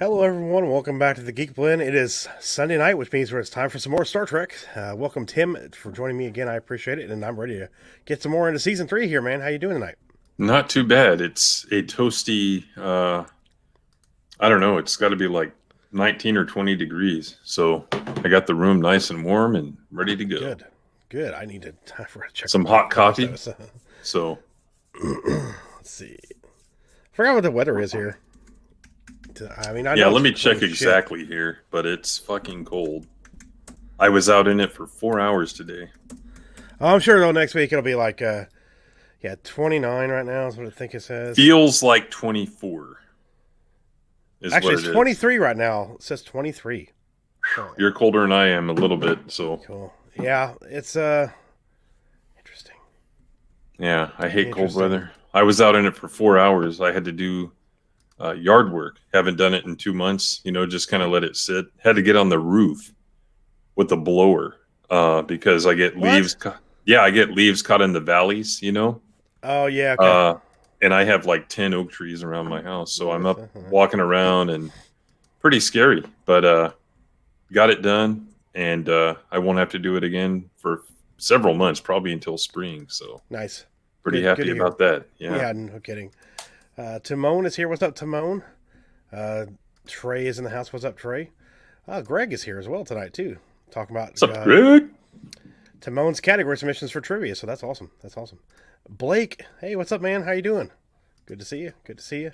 Hello, everyone. Welcome back to the Geek Blend. It is Sunday night, which means it's time for some more Star Trek. Welcome, Tim, for joining me again. I appreciate it, and I'm ready to get some more into Season 3 here, man. How you doing tonight? Not too bad. It's a toasty, I don't know, it's got to be like 19 or 20 degrees. So I got the room nice and warm and ready to go. Good. Good. I need to check some hot coffee. So let's see. I forgot what the weather is here. I mean, yeah, let me check exactly here, but it's fucking cold. I was out in it for 4 hours today. Oh, I'm sure though next week it'll be like 29 right now is what I think it says. Feels like 24. Actually, it's 23 right now. It says 23. You're colder than I am a little bit, so cool. Yeah, it's interesting. Yeah, I hate cold weather. I was out in it for 4 hours. I had to do yard work. Haven't done it in 2 months. Just kind of let it sit. Had to get on the roof with the blower because I get leaves. I get leaves caught in the valleys. Oh yeah. Okay. And I have like 10 oak trees around my house, so I'm up walking around and pretty scary. But got it done, and I won't have to do it again for several months, probably until spring. So nice. Pretty happy about that. Yeah, no kidding. Timon is here. What's up, Timon? Trey is in the house. What's up, Trey? Greg is here as well tonight, too. Talking about... What's up, Greg? Timon's category submissions for trivia, so that's awesome. That's awesome. Blake, hey, what's up, man? How you doing? Good to see you. Good to see you.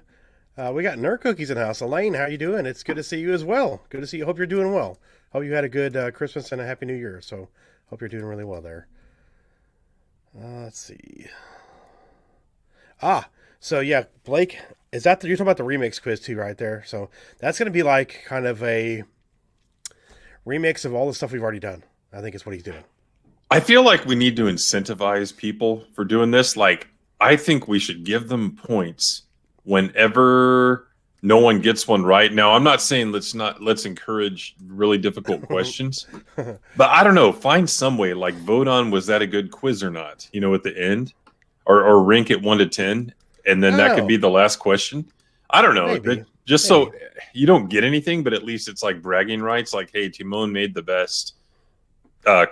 We got Nerd Cookies in the house. Elaine, how you doing? It's good to see you as well. Good to see you. Hope you're doing well. Hope you had a good Christmas and a Happy New Year, so hope you're doing really well there. Let's see. So yeah, Blake, is that you're talking about the remix quiz too, right there? So that's going to be like kind of a remix of all the stuff we've already done. I think is what he's doing. I feel like we need to incentivize people for doing this. Like, I think we should give them points whenever no one gets one right. Now, I'm not saying let's encourage really difficult questions, but I don't know. Find some way, like vote on was that a good quiz or not? At the end, or rank it 1 to 10. And then that could be the last question. I don't know. Just so you don't get anything, but at least it's like bragging rights. Like, hey, Timon made the best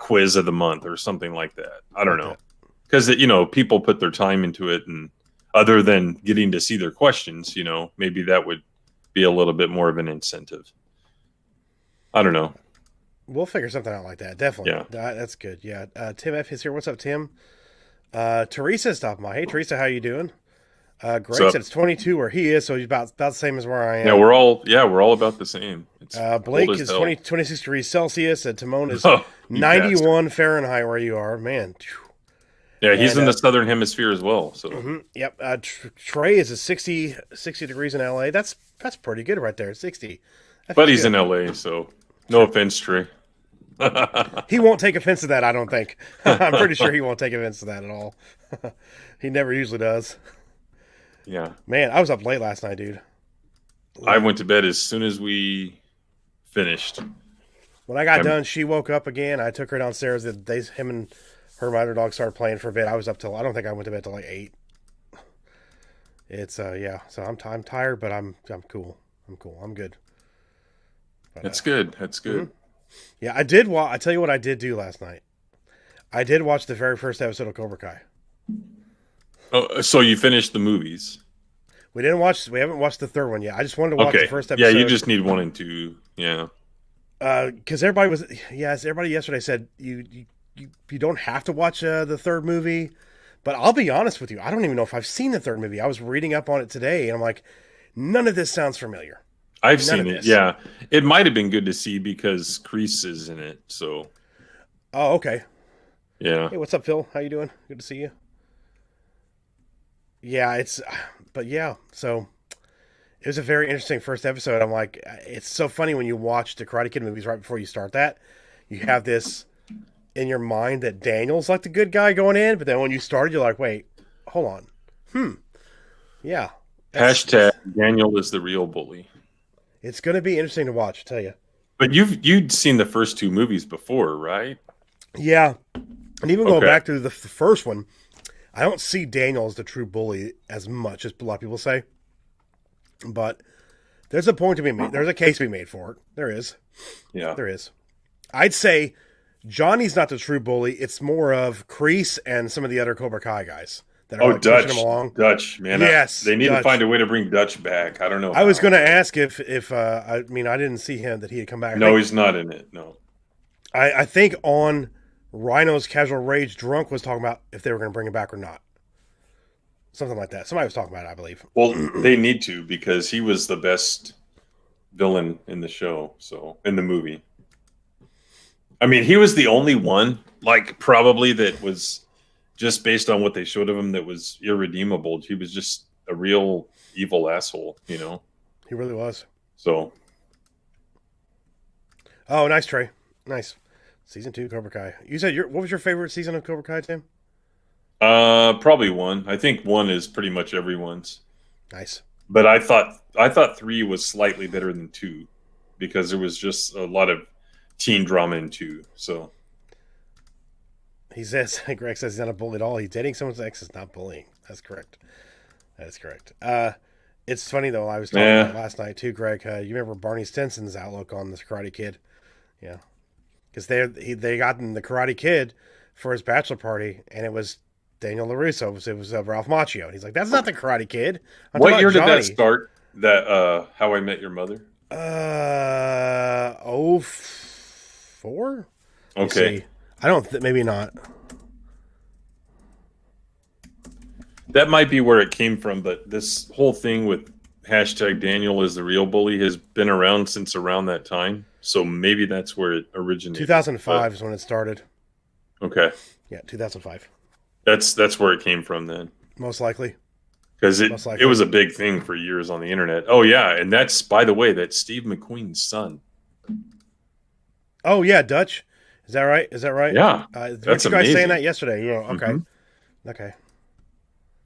quiz of the month or something like that. I don't know. Because, people put their time into it. And other than getting to see their questions, maybe that would be a little bit more of an incentive. I don't know. We'll figure something out like that. Definitely. Yeah. That's good. Yeah. Tim F is here. What's up, Tim? Teresa's stopping by. Hey, Teresa, how you doing? Greg said it's 22 where he is, so he's about the same as where I am. Yeah, we're all about the same. It's Blake is 26 degrees Celsius, and Timon is 91 Fahrenheit where you are. Man. Yeah, he's in the southern hemisphere as well. So Yep. Trey is at 60 degrees in LA. That's pretty good right there. 60. But he's in LA, so no offense, Trey. He won't take offense to that, I don't think. I'm pretty sure he won't take offense to that at all. He never usually does. Yeah. Man, I was up late last night, dude. I went to bed as soon as we finished. When I got done, she woke up again. I took her downstairs. Him and her mother dog started playing for a bit. I was up till, I don't think I went to bed till like 8. It's, yeah. So I'm tired, but I'm cool. I'm cool. I'm good. But, That's good. That's good. Mm-hmm. Yeah, I did I tell you what I did do last night. I did watch the very first episode of Cobra Kai. Oh, so you finished the movies? We haven't watched the third one yet. I just wanted to watch the first episode. Yeah, you just need 1 and 2. Yeah. Because everybody yesterday said you don't have to watch the third movie. But I'll be honest with you, I don't even know if I've seen the third movie. I was reading up on it today, and I'm like, none of this sounds familiar. I've seen it. Yeah, it might have been good to see because Kreese is in it. So. Oh, okay. Yeah. Hey, what's up, Phil? How you doing? Good to see you. Yeah, so it was a very interesting first episode. I'm like, it's so funny when you watch the Karate Kid movies right before you start that. You have this in your mind that Daniel's like the good guy going in, but then when you started, you're like, wait, hold on. Yeah. Hashtag Daniel is the real bully. It's going to be interesting to watch, I tell you. But you'd seen the first 2 movies before, right? Yeah. And even going back to the first one, I don't see Daniel as the true bully as much as a lot of people say. But There's a point to be made. There's a case to be made for it. There is. Yeah. There is. I'd say Johnny's not the true bully. It's more of Kreese and some of the other Cobra Kai guys that are Dutch. pushing him along. Dutch, man. Yes. They need Dutch. to find a way to bring Dutch back. I don't know. I was going to ask if I didn't see him that he had come back. No, he's not in it. No. I think on Rhino's Casual Rage, Drunk was talking about if they were going to bring him back or not. Something like that. Somebody was talking about it, I believe. Well, they need to because he was the best villain in the show. So in the movie, I mean, he was the only one, like probably that was just based on what they showed of him that was irredeemable. He was just a real evil asshole, you know. He really was. So. Oh, nice, Trey. Nice. Season 2 Cobra Kai. You said what was your favorite season of Cobra Kai, Tim? Probably 1. I think 1 is pretty much everyone's. Nice. But I thought 3 was slightly better than 2 because there was just a lot of teen drama in 2. So he says, Greg says he's not a bully at all. He's dating someone's ex is not bullying. That's correct. That is correct. It's funny though. I was talking about last night too, Greg. You remember Barney Stinson's outlook on this Karate Kid? Yeah, because they got in the Karate Kid for his bachelor party, and it was Daniel LaRusso. It was Ralph Macchio. And he's like, "That's not the Karate Kid." What year did that start? That How I Met Your Mother? 04? Okay. I don't. Maybe not. That might be where it came from, but this whole thing with #Daniel is the real bully has been around since around that time. So maybe that's where it originated. 2005 is when it started. Okay. Yeah, 2005. That's where it came from then. Most likely. Because it was a big thing for years on the internet. Oh yeah, and that's, by the way, that's Steve McQueen's son. Oh yeah, Dutch. Is that right? Yeah. That's you guys amazing. saying that yesterday? Yeah. Okay. Mm-hmm. Okay.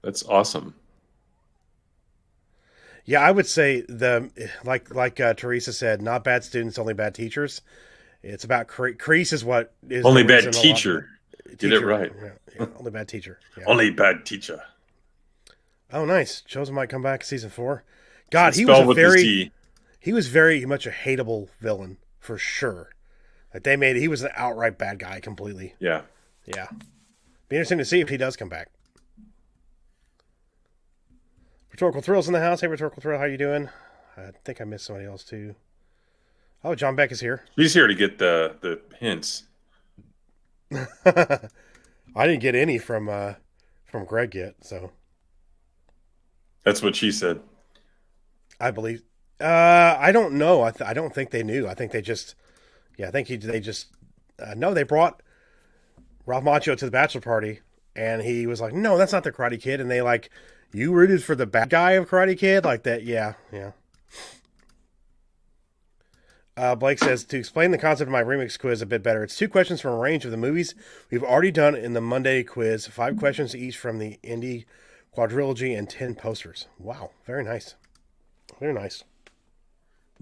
That's awesome. Yeah, I would say like Teresa said, not bad students, only bad teachers. It's about Kreese is what is only bad teacher. Get it right. Yeah, only bad teacher. Yeah. Only bad teacher. Oh, nice. Chosen might come back season 4. God, he was very much a hateable villain for sure. Like he was an outright bad guy completely. Yeah. Yeah. Be interesting to see if he does come back. Rhetorical Thrill's in the house. Hey, Rhetorical Thrill, how you doing? I think I missed somebody else too. Oh, John Beck is here. He's here to get the hints. I didn't get any from Greg yet, so. That's what she said. I believe. I don't know. I don't think they knew. I think they just. Yeah, I think they just. No, they brought Ralph Macchio to the bachelor party, and he was like, "No, that's not the Karate Kid," and they like. You rooted for the bad guy of Karate Kid? Like that? Yeah. Blake says, to explain the concept of my remix quiz a bit better, it's 2 questions from a range of the movies we've already done in the Monday quiz, 5 questions each from the Indie quadrilogy, and 10 posters. Wow. Very nice. Very nice.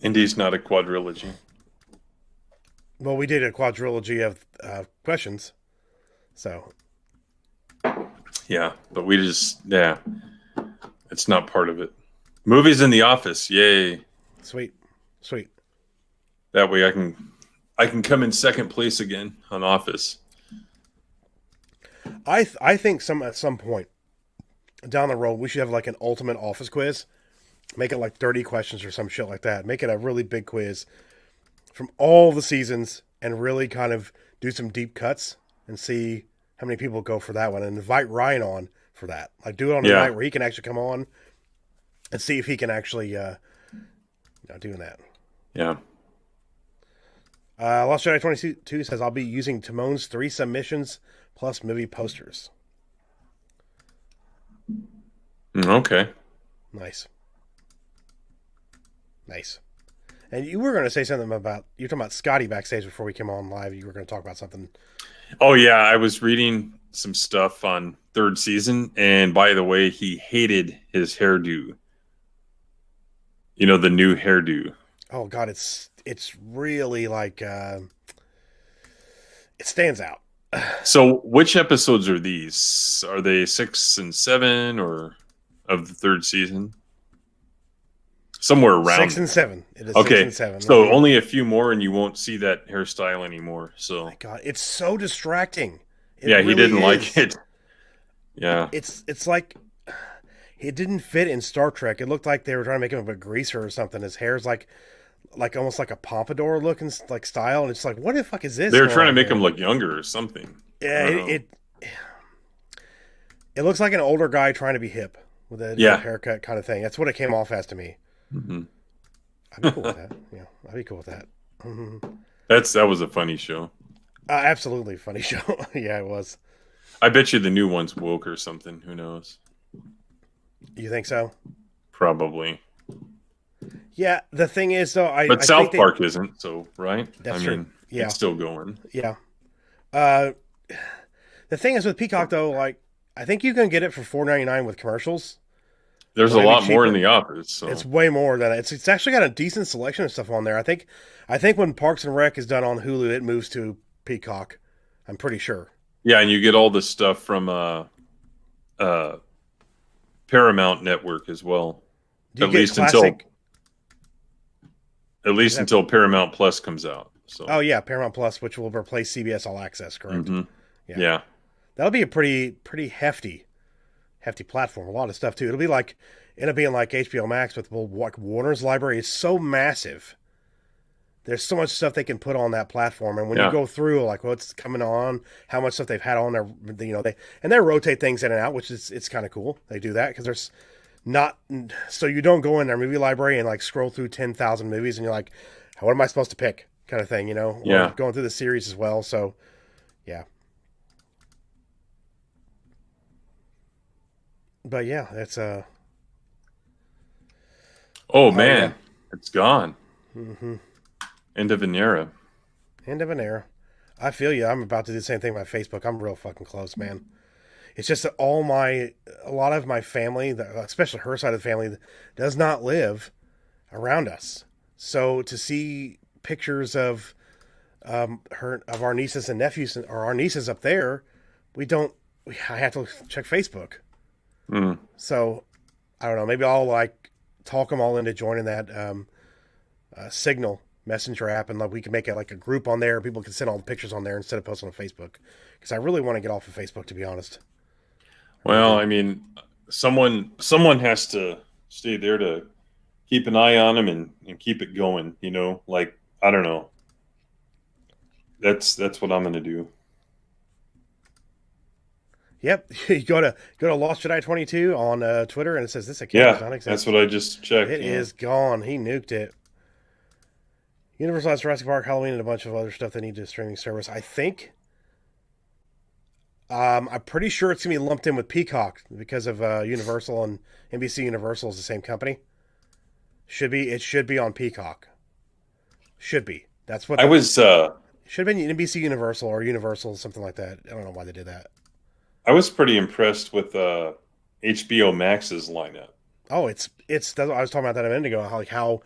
Indie's not a quadrilogy. Well, we did a quadrilogy of questions. So. Yeah, but it's not part of it. Movies in the office, yay! Sweet. That way, I can come in second place again on Office. I think at some point down the road we should have like an ultimate Office quiz. Make it like 30 questions or some shit like that. Make it a really big quiz from all the seasons and really kind of do some deep cuts and see how many people go for that one, and invite Ryan on for that. Like do it on a night where he can actually come on and see if he can actually doing that. Yeah. Lost Jedi 22 says I'll be using Timon's 3 submissions plus movie posters. Okay. Nice. And you were going to say something about you're talking about Scotty backstage before we came on live. You were going to talk about something. Oh yeah, I was reading some stuff on 3rd season, and by the way, he hated his hairdo. You know, the new hairdo. Oh God, it's really like it stands out. So, which episodes are these? Are they 6 and 7 or of the 3rd season? somewhere around 6 and 7. It is okay, 6 and 7. so only a few more, and you won't see that hairstyle anymore. So, my God, it's so distracting. It yeah, really he didn't is. like it. Yeah, It's like it didn't fit in Star Trek. It looked like they were trying to make him a greaser or something. His hair's like almost like a pompadour looking like style, and it's like, what the fuck is this? they were going trying to on make here? him look younger or something. Yeah, I don't know. it looks like an older guy trying to be hip with a Yeah. haircut kind of thing. That's what it came off as to me. Mm-hmm. I'd be cool with that. Yeah, I'd be cool with that. That was a funny show. Absolutely funny show. Yeah, it was. I bet you the new one's woke or something. Who knows? You think so? Probably. Yeah. The thing is, though, I But I South think Park isn't, so right? That's I true. mean, Yeah. it's still going. Yeah. The thing is with Peacock, though, like I think you can get it for $4.99 with commercials. There's a Maybe lot more in cheaper. the office. So It's way more than that. It's actually got a decent selection of stuff on there. I think when Parks and Rec is done on Hulu, it moves to Peacock. I'm pretty sure. yeah, and you get all the stuff from Paramount Network as well. Do you At get least classic? until Paramount Plus comes out. So Oh yeah, Paramount Plus, which will replace CBS All Access, correct? Mhm. Yeah. Yeah. That'll be a pretty hefty platform. A lot of stuff too. It'll end up being like HBO Max with like Warner's library. It's so massive. There's so much stuff they can put on that platform, and when you Yeah. go through like what's coming on, how much stuff they've had on there, they rotate things in and out, which is it's kind of cool. They do that because there's not so you don't go in their movie library and like scroll through 10,000 movies and you're like, what am I supposed to pick? Kind of thing, Yeah. Or going through the series as well. So, yeah. But yeah, that's Oh man, yeah. it's gone. Mm-hmm. End of an era. End of an era. I feel you. I'm about to do the same thing with my Facebook. I'm real fucking close, man. It's just that a lot of my family, especially her side of the family, does not live around us. So to see pictures of our nieces and nephews or our nieces up there, I have to check Facebook. Mm. So I don't know. Maybe I'll like talk them all into joining that Signal Messenger app, and like we can make it like a group on there. People can send all the pictures on there instead of posting on Facebook. Because I really want to get off of Facebook, to be honest. Well, I mean, someone has to stay there to keep an eye on them and keep it going. Like I don't know. That's what I'm going to do. Yep, you go to Lost Jedi 22 on Twitter, and it says this account Yeah, does not exist. that's what I just checked. It is gone. He nuked it. Universal has Jurassic Park, Halloween, and a bunch of other stuff that need to streaming service. I think. I'm pretty sure it's gonna be lumped in with Peacock because of Universal and NBC Universal is the same company. It should be on Peacock. Should be. That's what I was. should have been NBC Universal or Universal, something like that. I don't know why they did that. I was pretty impressed with HBO Max's lineup. Oh, I was talking about that a minute ago.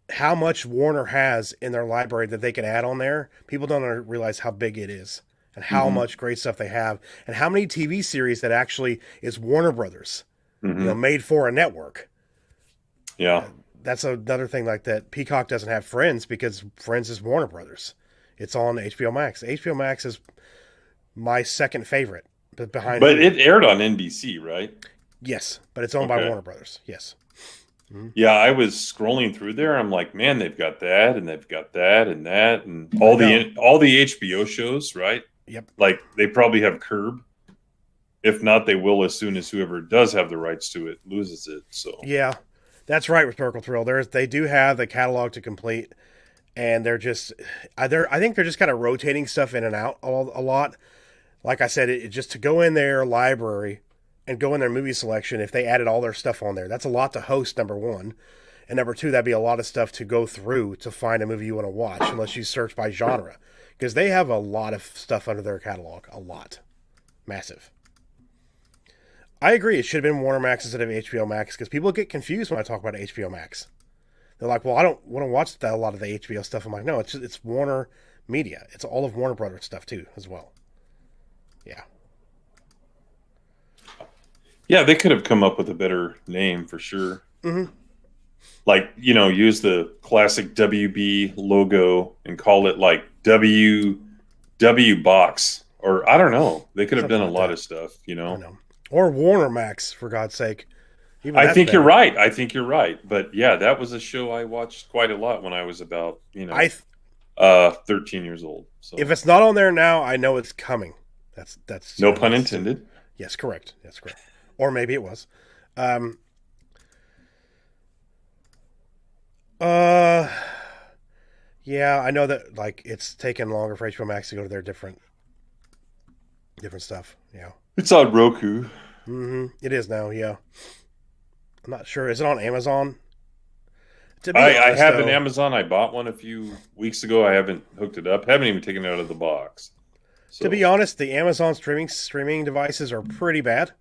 How much Warner has in their library that they can add on there. People don't realize how big it is and how much great stuff they have and how many TV series that actually is Warner Brothers, made for a network. Yeah. That's another thing like that. Peacock doesn't have Friends because Friends is Warner Brothers. It's on HBO Max. HBO Max is my second favorite. But it aired on NBC, right? Yes, but it's owned by Warner Brothers. Yes. Mm-hmm. Yeah, I was scrolling through there. I'm like, man, they've got that, and they've got that, and that, and all the HBO shows, right? Yep. Like they probably have Curb. If not, they will as soon as whoever does have the rights to it loses it. So yeah, that's right. Rhetorical Thrill. They do have the catalog to complete, and I think they're just kind of rotating stuff in and out a lot. Like I said, just to go in their library and go in their movie selection, if they added all their stuff on there, that's a lot to host, number one. And number two, that'd be a lot of stuff to go through to find a movie you want to watch, unless you search by genre. Because they have a lot of stuff under their catalog. A lot. Massive. I agree, it should have been Warner Max instead of HBO Max, because people get confused when I talk about HBO Max. They're like, well, I don't want to watch a lot of the HBO stuff. I'm like, no, it's Warner Media. It's all of Warner Brothers stuff, too, as well. Yeah. Yeah, they could have come up with a better name for sure. Mm-hmm. like, use the classic WB logo and call it like W box, or I don't know. They could have Something done a like lot that. of stuff, I know. Or Warner Max, for God's sake. Even I that's think you're better. right. I think you're right. But yeah, that was a show I watched quite a lot when I was about, I 13 years old. So If it's not on there now, I know it's coming. That's no pun intended. Yes, correct. That's correct. Or maybe it was. Um, uh, yeah, I know that like it's taken longer for HBO Max to go to their different stuff. Yeah. It's on Roku. It is now. Yeah. I'm not sure. Is it on Amazon? To be I honest, have though, an Amazon. I bought one a few weeks ago. I haven't hooked it up. Haven't even taken it out of the box. So to be honest, the Amazon streaming devices are pretty bad.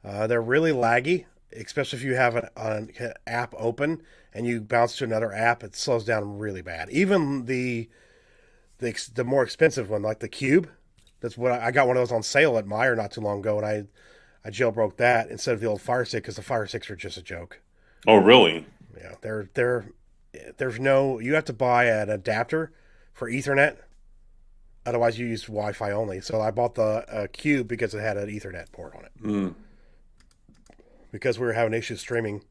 They're really laggy, especially if you have an app open and you bounce to another app. It slows down really bad. Even the more expensive one, like the Cube. That's what I got one of those on sale at Meijer not too long ago, and I jailbroke that instead of the old Fire Stick because the Fire Sticks are just a joke. oh, really? Yeah, there's no, you have to buy an adapter for Ethernet. Otherwise, you use Wi-Fi only. So I bought the Cube because it had an Ethernet port on it. Because we were having issues streaming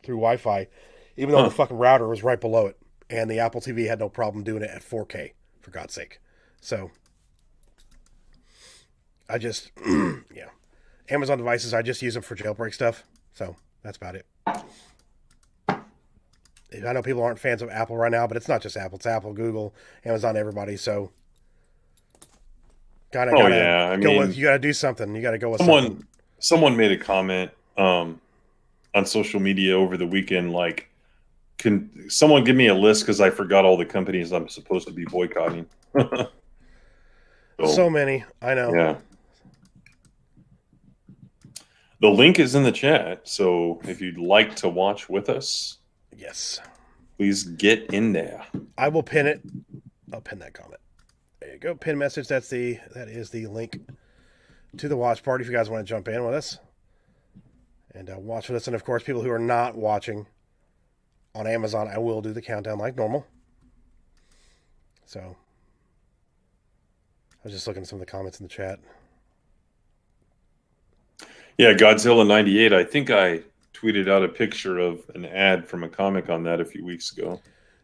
through Wi-Fi, even though the fucking router was right below it, and the Apple TV had no problem doing it at 4K, for God's sake. So I just, yeah, Amazon devices, I just use them for jailbreak stuff. So that's about it. I know people aren't fans of Apple right now, but it's not just Apple. It's Apple, Google, Amazon, everybody. So you gotta do something. You gotta go with something. Someone made a comment on social media over the weekend, like, can someone give me a list because I forgot all the companies I'm supposed to be boycotting. So many, I know. Yeah. The link is in the chat, so if you'd like to watch with us, yes, please get in there. I will pin it. I'll pin that comment. There you go. Pin message. That is the link to the watch party if you guys want to jump in with us and watch with us. And of course, people who are not watching on Amazon, I will do the countdown like normal. So I was just looking at some of the comments in the chat. Yeah, Godzilla 98. I think I tweeted out a picture of an ad from a comic on that a few weeks ago.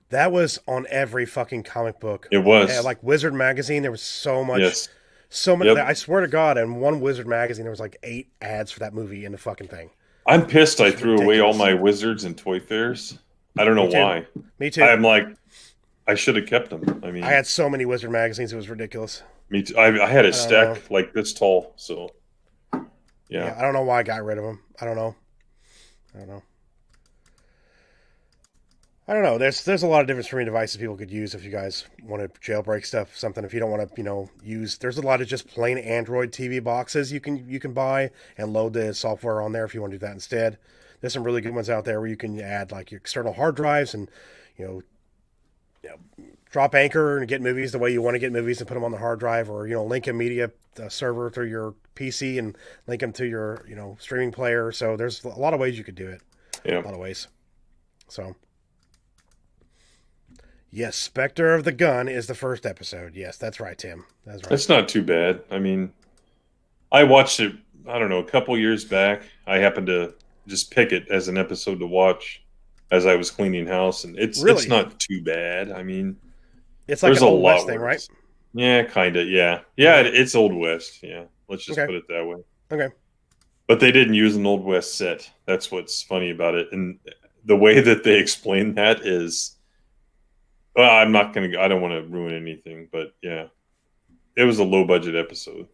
That was on every fucking comic book. It was. Yeah, like Wizard Magazine, there was so much. Yes. So much. Yep. I swear to God, in one Wizard Magazine, there was like 8 ads for that movie in the fucking thing. I'm pissed I threw away all my Wizards and Toy Fairs. I don't know why. Me too. I'm like, I should have kept them. I mean, I had so many Wizard Magazines, it was ridiculous. Me too. I had a stack like this tall, so... Yeah, I don't know why I got rid of them. I don't know. There's a lot of different streaming devices people could use if you guys want to jailbreak stuff, something. If you don't want to, use. There's a lot of just plain Android TV boxes you can buy and load the software on there if you want to do that instead. There's some really good ones out there where you can add like your external hard drives and drop Anchor and get movies the way you want to get movies and put them on the hard drive, or link a media server through your PC and link them to your streaming player. So there's a lot of ways you could do it. Yeah, a lot of ways. So yes, Spectre of the Gun is the first episode. Yes, that's right, Tim. That's right. That's not too bad. I mean, I watched it, I don't know, a couple years back. I happened to just pick it as an episode to watch as I was cleaning house, and it's not too bad. I mean, it's like an Old West thing, right? Yeah, kind of. Yeah, it's Old West. Yeah, let's just put it that way. Okay. But they didn't use an Old West set. That's what's funny about it, and the way that they explain that is, well, I don't want to ruin anything, but yeah, it was a low budget episode,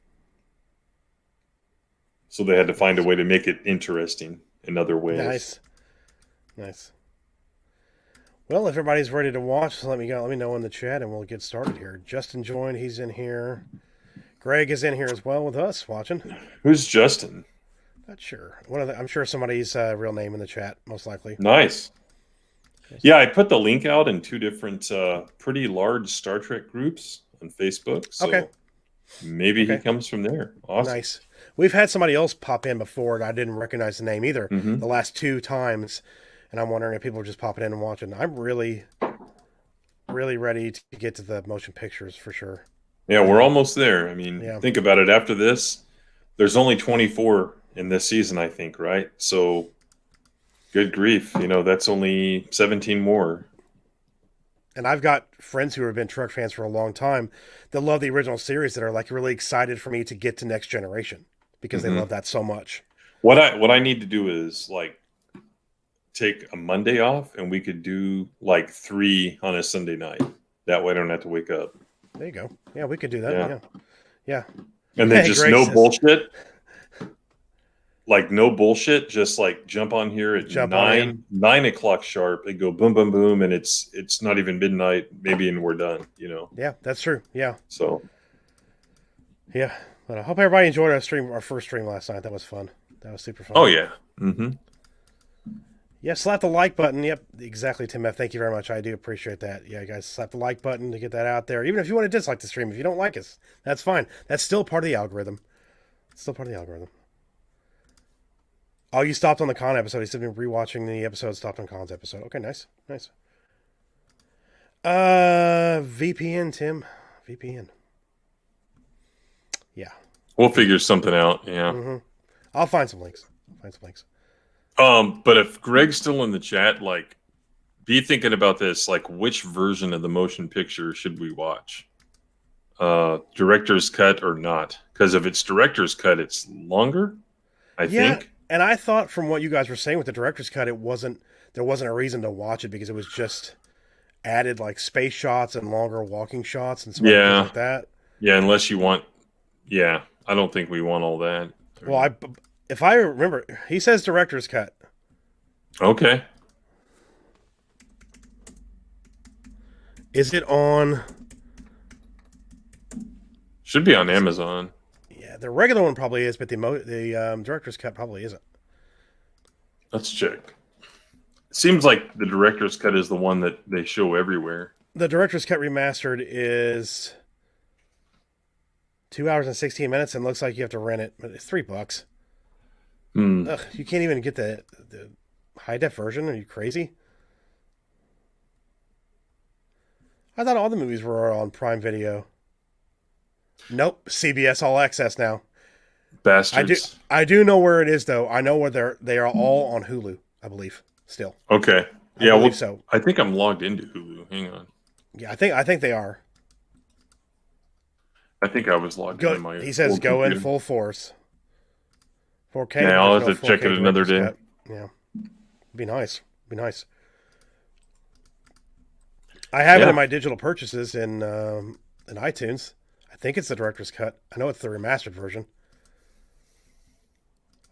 so they had to find a way to make it interesting in other ways. Nice. Well, if everybody's ready to watch, let me know in the chat and we'll get started here. Justin joined. He's in here. Greg is in here as well with us watching. Who's Justin? Not sure. I'm sure somebody's real name in the chat, most likely. Nice. Yeah, I put the link out in 2 different pretty large Star Trek groups on Facebook. So maybe he comes from there. Awesome. Nice. We've had somebody else pop in before and I didn't recognize the name either the last 2 times. and I'm wondering if people are just popping in and watching. I'm really, really ready to get to the motion pictures for sure. Yeah, we're almost there. I mean, Yeah. think about it. After this, there's only 24 in this season, I think, right? So, good grief, that's only 17 more. And I've got friends who have been Trek fans for a long time that love the original series that are like really excited for me to get to Next Generation because they love that so much. What I need to do is like take a Monday off, and we could do like 3 on a Sunday night. That way, I don't have to wake up. There you go. Yeah, we could do that. Yeah. And then just Greg no says, bullshit. Like no bullshit. Just like jump on here at 9 o'clock sharp and go boom, boom, boom, and it's not even midnight, maybe, and we're done. Yeah, that's true. Yeah. So. Yeah, but I hope everybody enjoyed our first stream last night. That was fun. That was super fun. Oh yeah. Mm-hmm. Yeah, slap the like button. Yep, exactly, Tim F. Thank you very much. I do appreciate that. Yeah, guys, slap the like button to get that out there. Even if you want to dislike the stream, if you don't like us, that's fine. That's still part of the algorithm. It's still part of the algorithm. Oh, you stopped on the Con episode. He's been rewatching the episode, stopped on Con's episode. Okay, nice. VPN, Tim. VPN. Yeah. We'll figure something out. Yeah. Mm-hmm. I'll find some links. But if Greg's still in the chat, like, be thinking about this. Like, which version of the motion picture should we watch? Director's cut or not? Because if it's director's cut, it's longer, I think. And I thought from what you guys were saying with the director's cut, there wasn't a reason to watch it because it was just added like space shots and longer walking shots and stuff like that. Yeah, unless you want. Yeah, I don't think we want all that. Well, if I remember, he says director's cut. Okay. Is it on? Should be on Amazon. Yeah, the regular one probably is, but the director's cut probably isn't. Let's check. It seems like the director's cut is the one that they show everywhere. The director's cut remastered is 2 hours and 16 minutes, and looks like you have to rent it, but it's $3. Ugh, you can't even get the high def version. Are you crazy? I thought all the movies were on Prime Video. Nope, CBS All Access now. Bastards. I do know where it is though. I know where they are all on Hulu, I believe. Still. Okay. I believe so. I think I'm logged into Hulu. Hang on. Yeah, I think they are. I think I was logged in my. He says go in full force. 4K. Yeah, I'll have to check it another day. Cut. Yeah, be nice. I have it in my digital purchases in iTunes. I think it's the director's cut. I know it's the remastered version.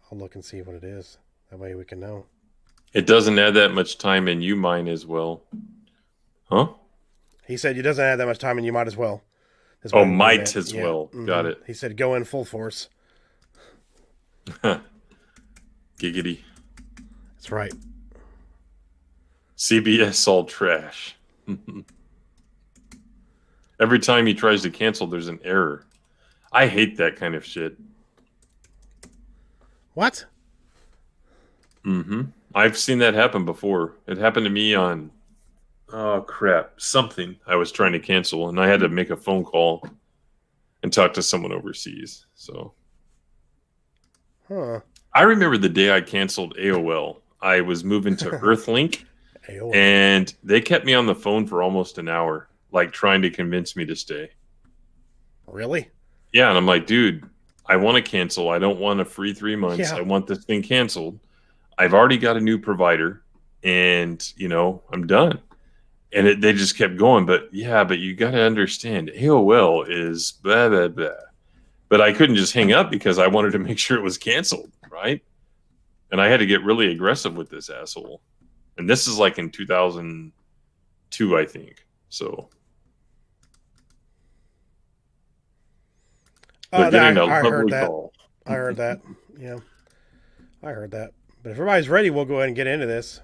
I'll look and see what it is. That way we can know. It doesn't add that much time, and you mine as well. Huh? He said it doesn't add that much time, and you might as well. Oh, might as well. Mm-hmm. Got it. He said go in full force. Giggity. That's right. CBS all trash. Every time he tries to cancel, there's an error. I hate that kind of shit. What? Mm-hmm. I've seen that happen before. It happened to me on, oh crap, something I was trying to cancel, and I had to make a phone call and talk to someone overseas. So, I remember the day I canceled AOL. I was moving to Earthlink, and they kept me on the phone for almost an hour, like trying to convince me to stay. Really? Yeah, and I'm like, dude, I want to cancel. I don't want a free 3 months. Yeah. I want this thing canceled. I've already got a new provider, and, I'm done. And they just kept going. But you got to understand, AOL is blah, blah, blah. But I couldn't just hang up because I wanted to make sure it was canceled, right? And I had to get really aggressive with this asshole. And this is like in 2002, I think. So. I heard that. Call. I heard that. Yeah. I heard that. But if everybody's ready, we'll go ahead and get into this.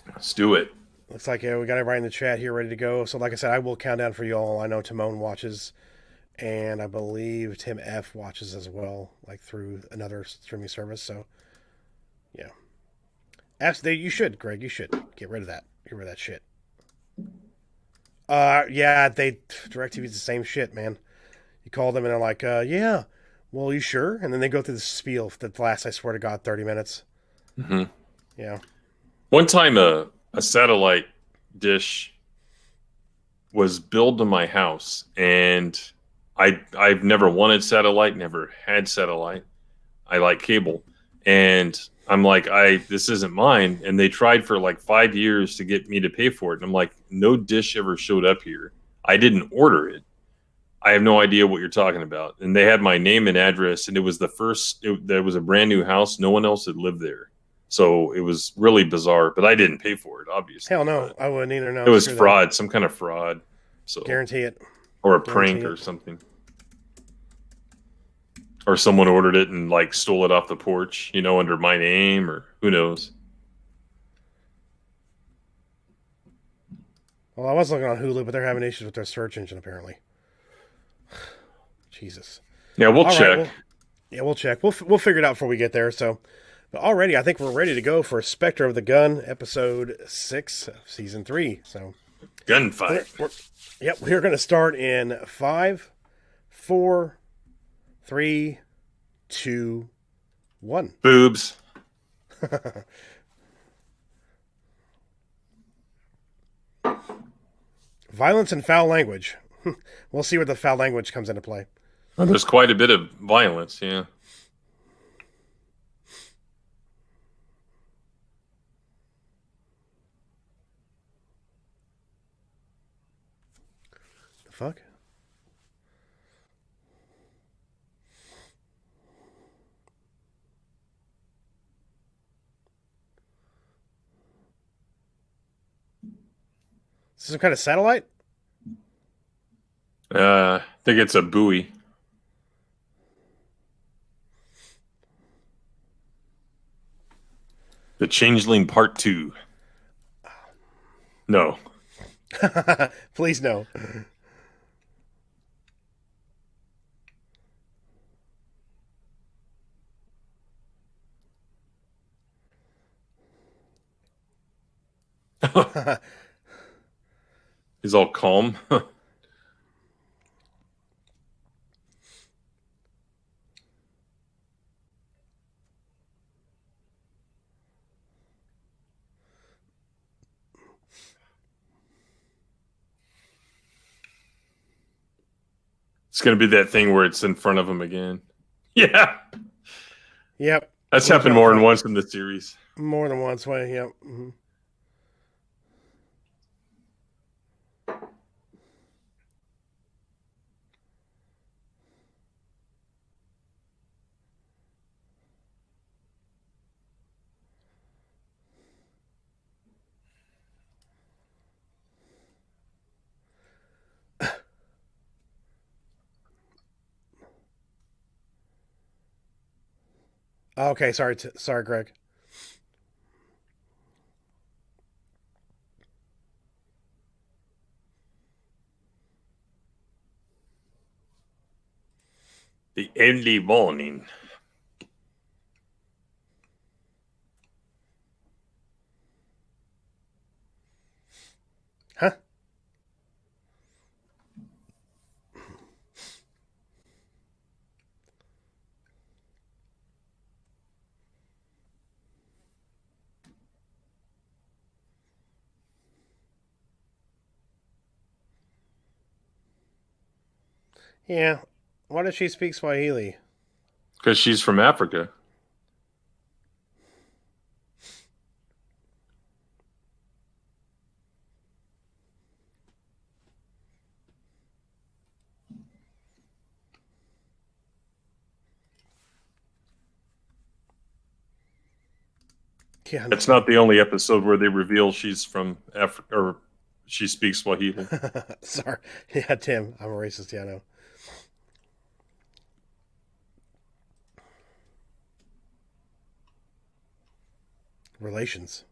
Let's do it. Looks like we got everybody in the chat here ready to go. So like I said, I will count down for you all. I know Timon watches, and I believe Tim F watches as well, like through another streaming service. So, yeah. Absolutely, you should, Greg. You should get rid of that. Get rid of that shit. Yeah, DirecTV's the same shit, man. You call them and they're like, yeah, well, you sure? And then they go through the spiel that lasts, I swear to God, 30 minutes. Hmm. Yeah. One time, a satellite dish was billed to my house, and I've never wanted satellite, never had satellite. I like cable, and I'm like, this isn't mine. And they tried for like 5 years to get me to pay for it, and I'm like, no dish ever showed up here. I didn't order it. I have no idea what you're talking about. And they had my name and address, and it was the first. There was a brand new house. No one else had lived there, so it was really bizarre. But I didn't pay for it, obviously. Hell no, But I wouldn't either. No, it was screw fraud, some kind of fraud. So that. Guarantee it. or a Guarantee prank it. or something. Or someone ordered it and like stole it off the porch, under my name, or who knows. Well, I was looking on Hulu, but they're having issues with their search engine apparently. Jesus. Yeah, we'll All check. right, we'll check. We'll figure it out before we get there. So, but already, I think we're ready to go for Spectre of the Gun, episode 6 of season 3. So, Gunfight. We're going to start in 5, 4, 3, 2, 1. Boobs. Violence and foul language. We'll see where the foul language comes into play. Well, there's quite a bit of violence, yeah. The fuck? Is this some kind of satellite? I think it's a buoy. The Changeling Part 2. No. Please no. He's all calm. It's going to be that thing where it's in front of him again. Yeah. Yep. That's happened more than once in the series. More than once way, yep. Mm-hmm. Okay, sorry, Greg. The early morning. Huh? Yeah. Why does she speak Swahili? Because she's from Africa. Yeah. It's not the only episode where they reveal she's from Africa or she speaks Swahili. Sorry. Yeah, Tim. I'm a racist, yeah, I know. Relations.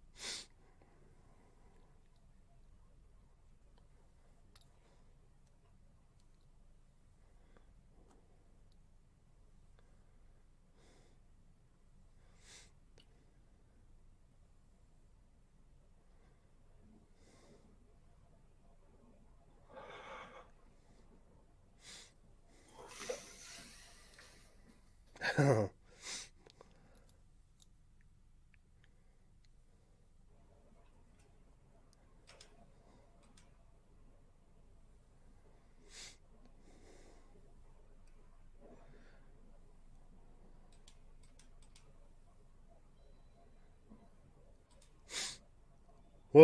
Will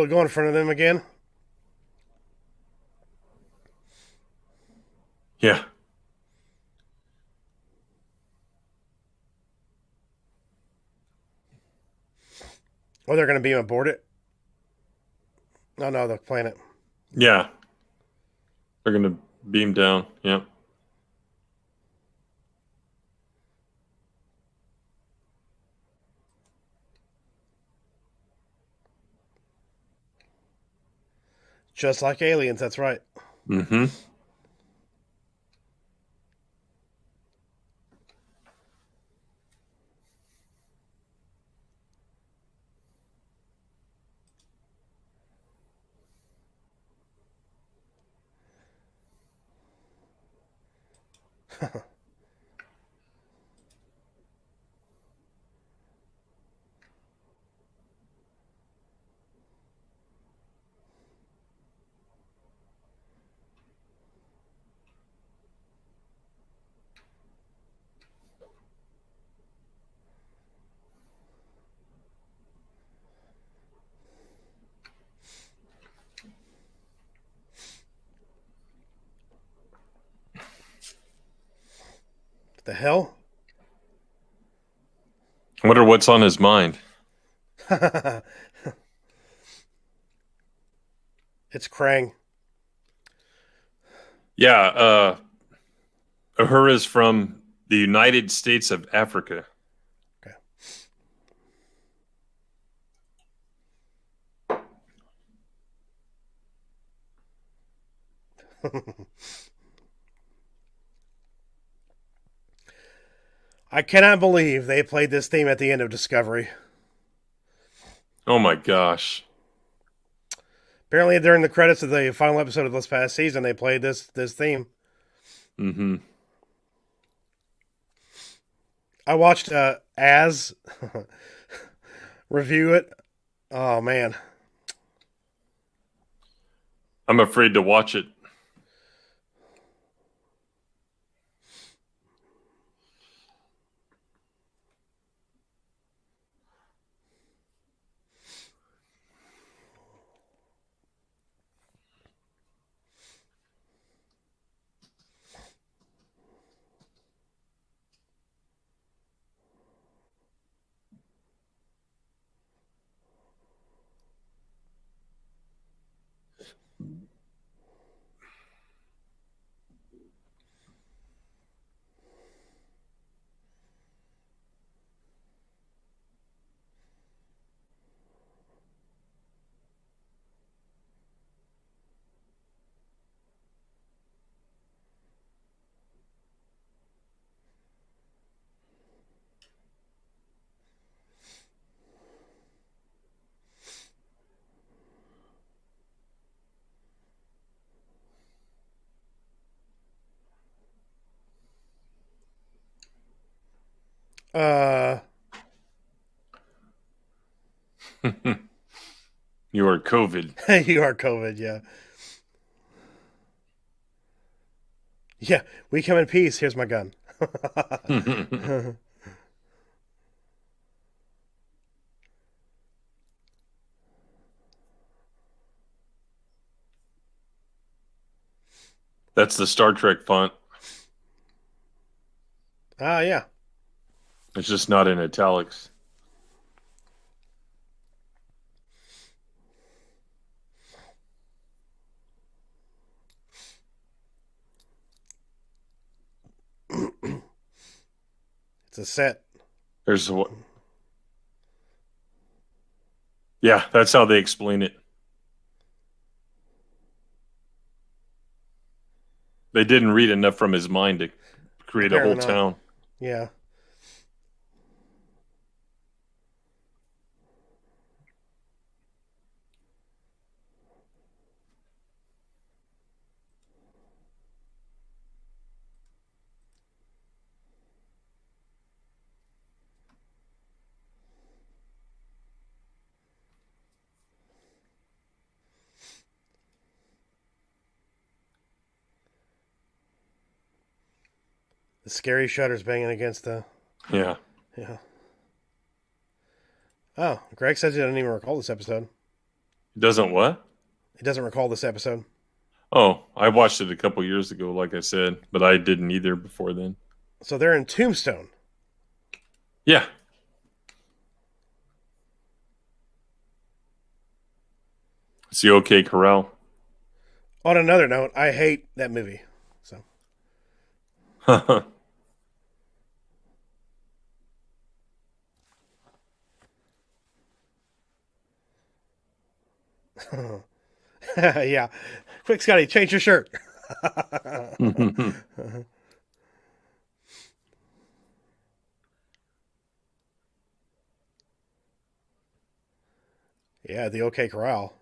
it go in front of them again? Yeah. Oh, they're going to beam aboard it? Oh, no, the planet. Yeah. They're going to beam down. Yeah. Just like aliens, that's right. Mm-hmm. The hell? I wonder what's on his mind. It's Krang. Yeah. Uhura's from the United States of Africa. Okay. I cannot believe they played this theme at the end of Discovery. Oh my gosh. Apparently, during the credits of the final episode of this past season, they played this theme. Mm-hmm. I watched Az review it. Oh man, I'm afraid to watch it. uh, You are COVID. you are COVID. Yeah, yeah. We come in peace. Here's my gun. That's the Star Trek font. Ah, yeah. It's just not in italics. It's a set. There's what. Yeah, that's how they explain it. They didn't read enough from his mind to create a whole Apparently not. town. Yeah. The scary shutters banging against the... Yeah. Yeah. Oh, Greg says he doesn't even recall this episode. Doesn't what? He doesn't recall this episode. Oh, I watched it a couple years ago, like I said, but I didn't either before then. So they're in Tombstone. Yeah. It's the OK Corral. On another note, I hate that movie. So yeah. Quick, Scotty, change your shirt. Yeah, the OK Corral.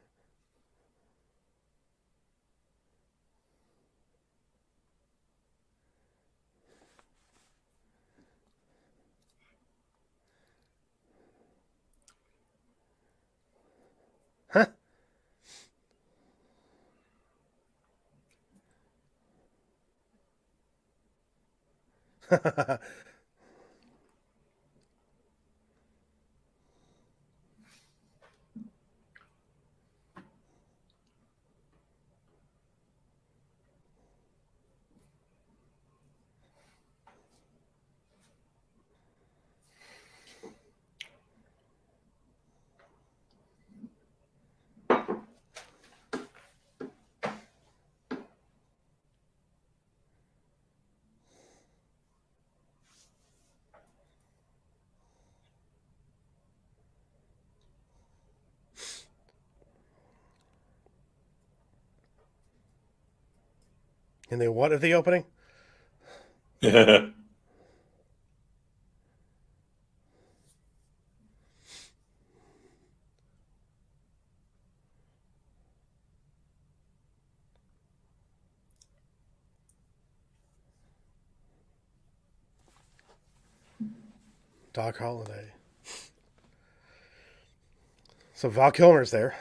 Huh? And the what of the opening? Doc Holliday. So Val Kilmer's there.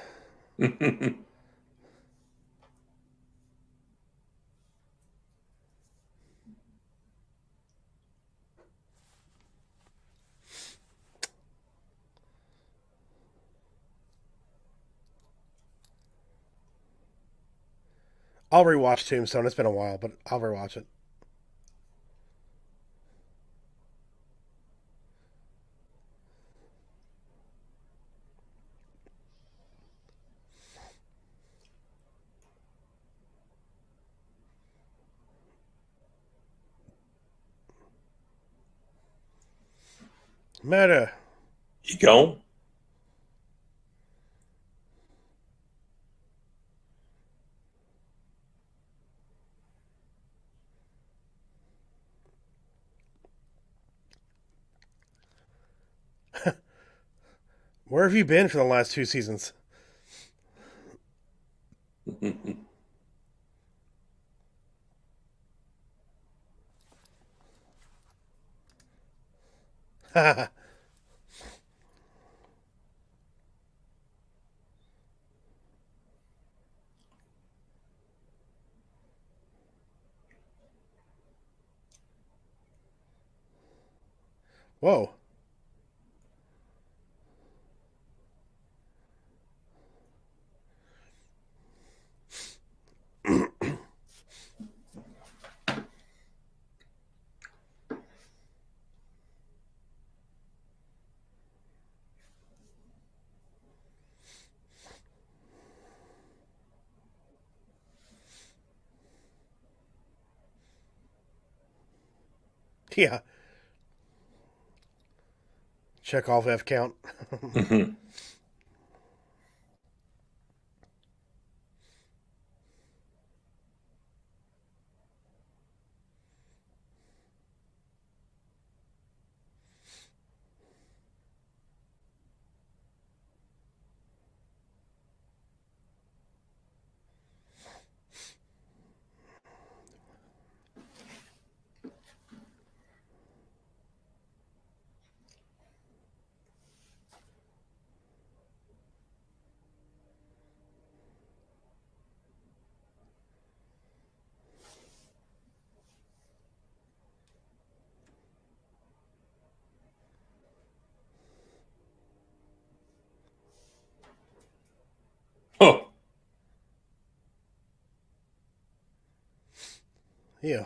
I'll rewatch Tombstone. It's been a while, but I'll rewatch it. Meta. You go. Where have you been for the last 2 seasons? Whoa. Yeah. Check off F count. Yeah.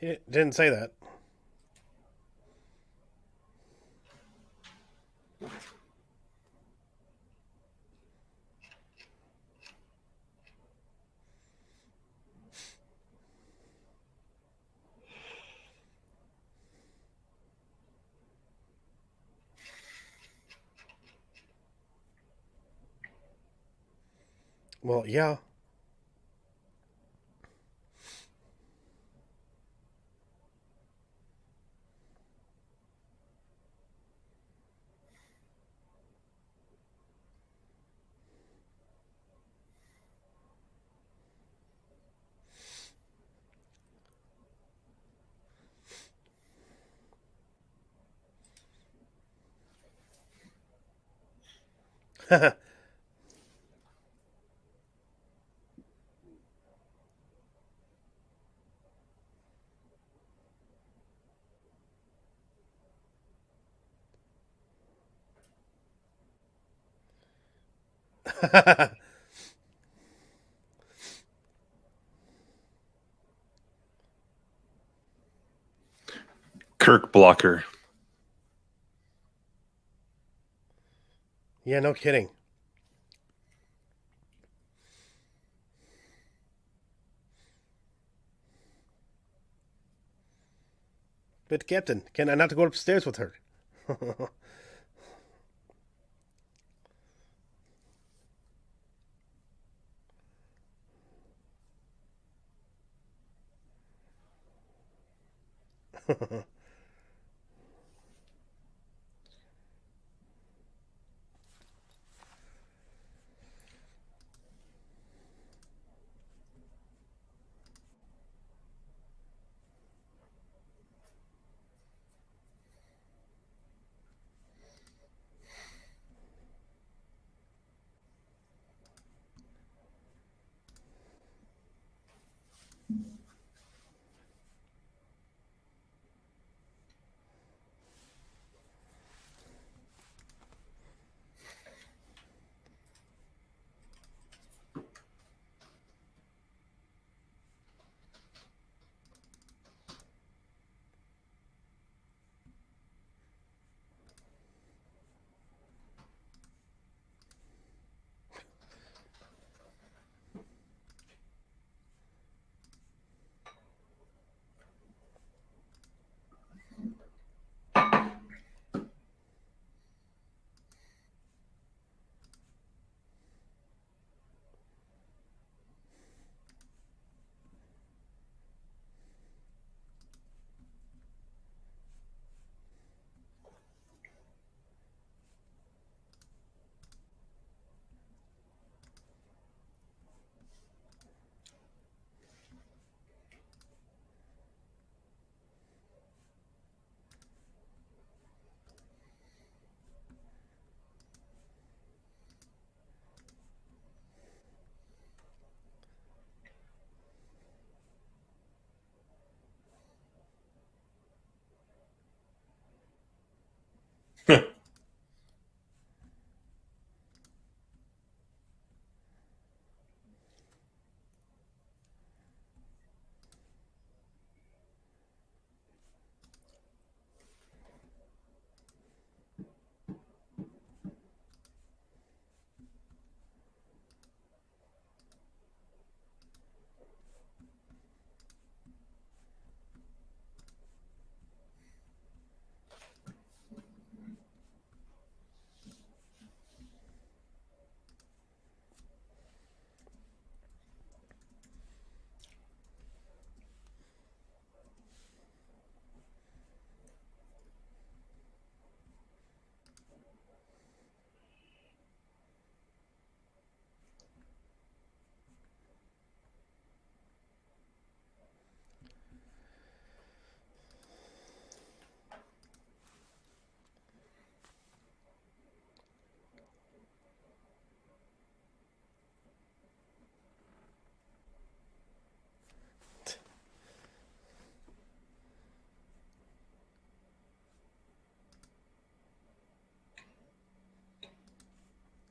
He didn't say that. Well, yeah. Kirk blocker. Yeah, no kidding. But Captain, can I not go upstairs with her?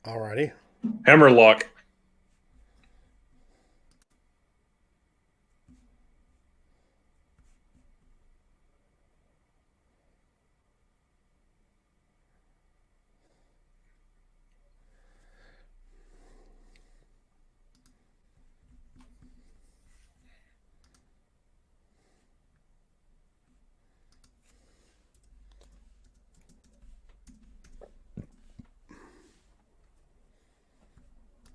Alrighty. Hammerlock.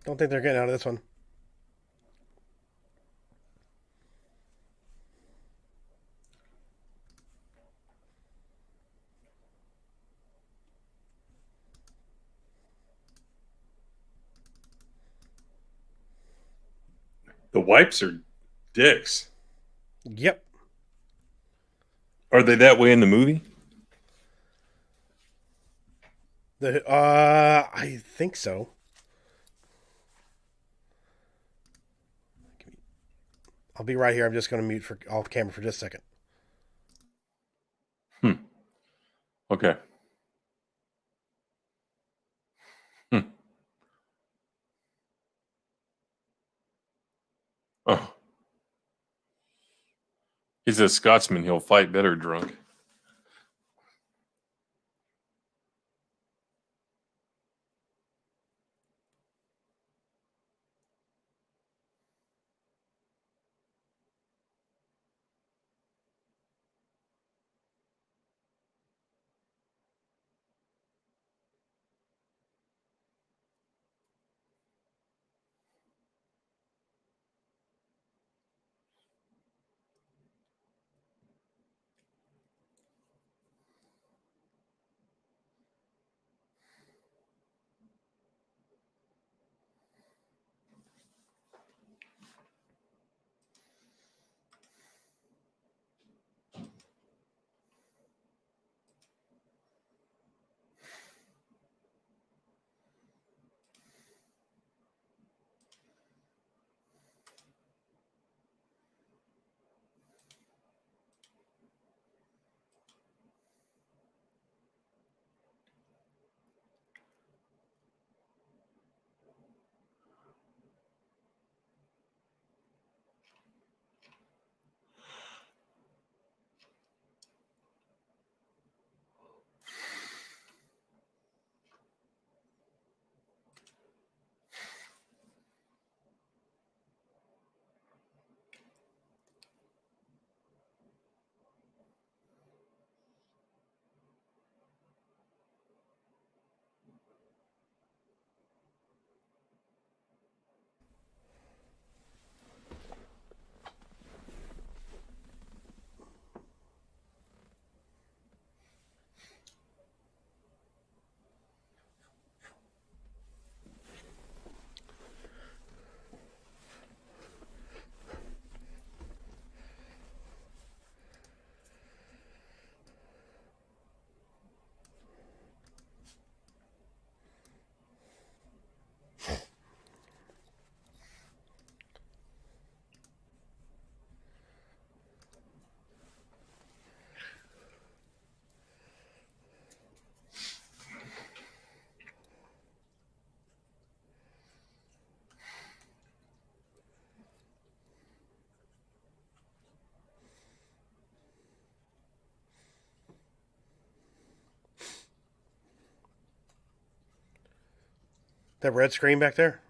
Don't think they're getting out of this one. The wipes are dicks. Yep. Are they that way in the movie? I think so. I'll be right here. I'm just going to mute for off camera for just a second. Okay. Oh. He's a Scotsman. He'll fight better drunk. That red screen back there?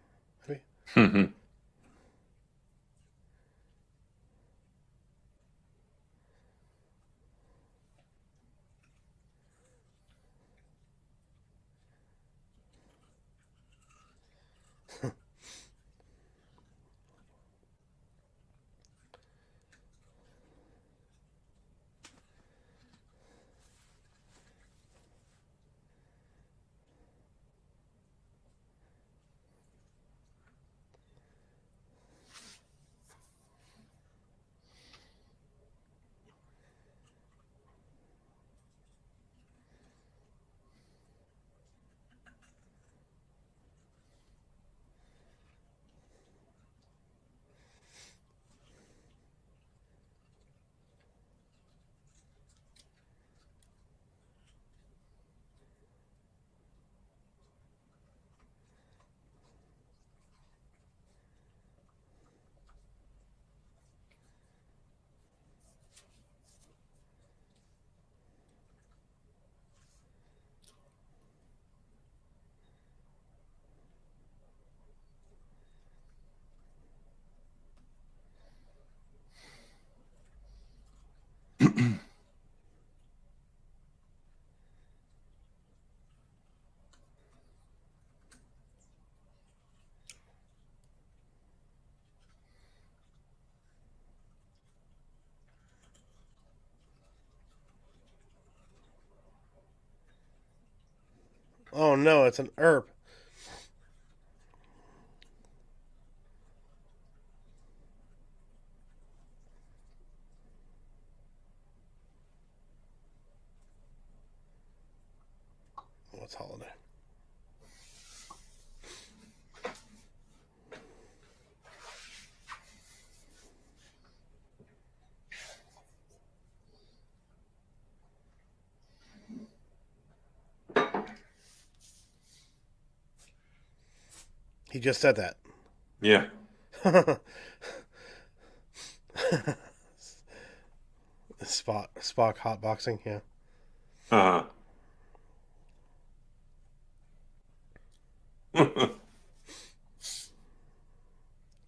Oh no, it's an herp. What's holiday? He just said that. Yeah. Spock hotboxing, yeah. Uh-huh.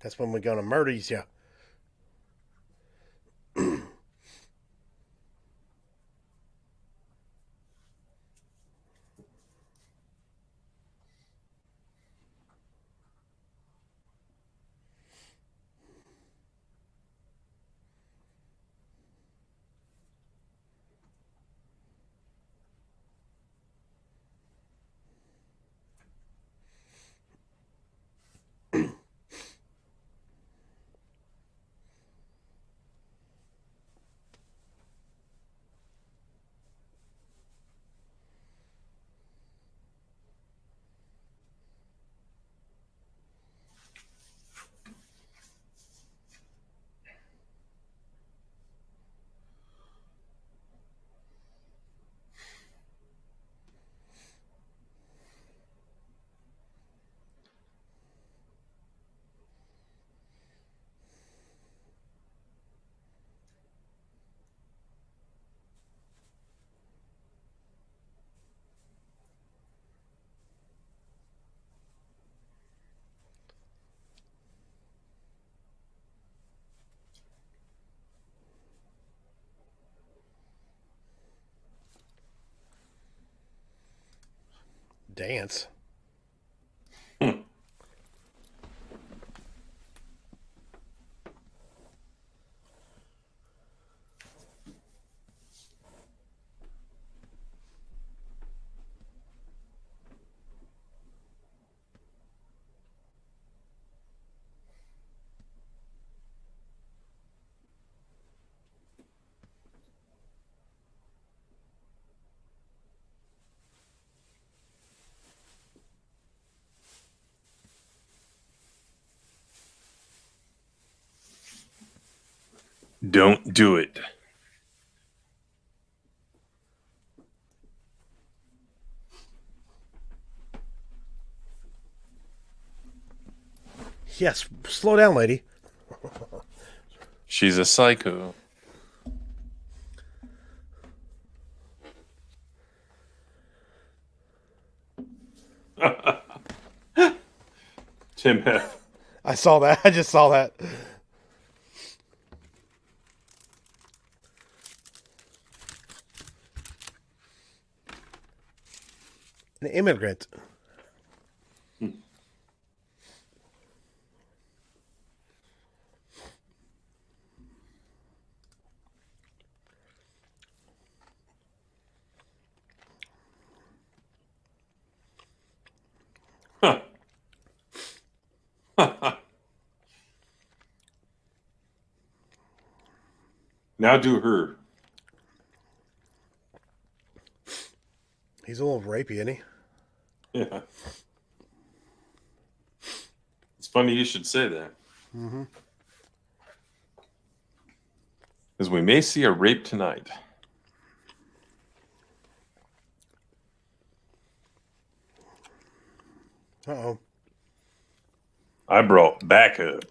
That's when we're gonna murder you. Dance. Don't do it. Yes, slow down, lady. She's a psycho. Tim F. I saw that. I just saw that. An immigrant. Now do her. He's a little rapey, isn't he? Yeah. It's funny you should say that. Mm-hmm. Because we may see a rape tonight. Uh-oh. I brought backup.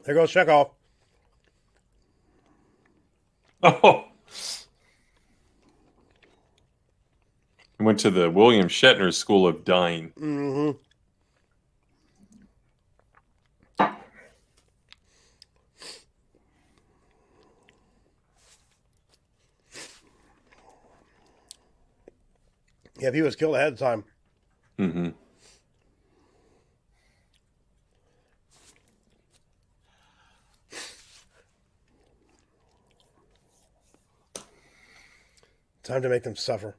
There goes Chekhov. Oh. I went to the William Shatner School of Dying. Mm-hmm. Yeah, if he was killed ahead of time. Mm-hmm. Time to make them suffer.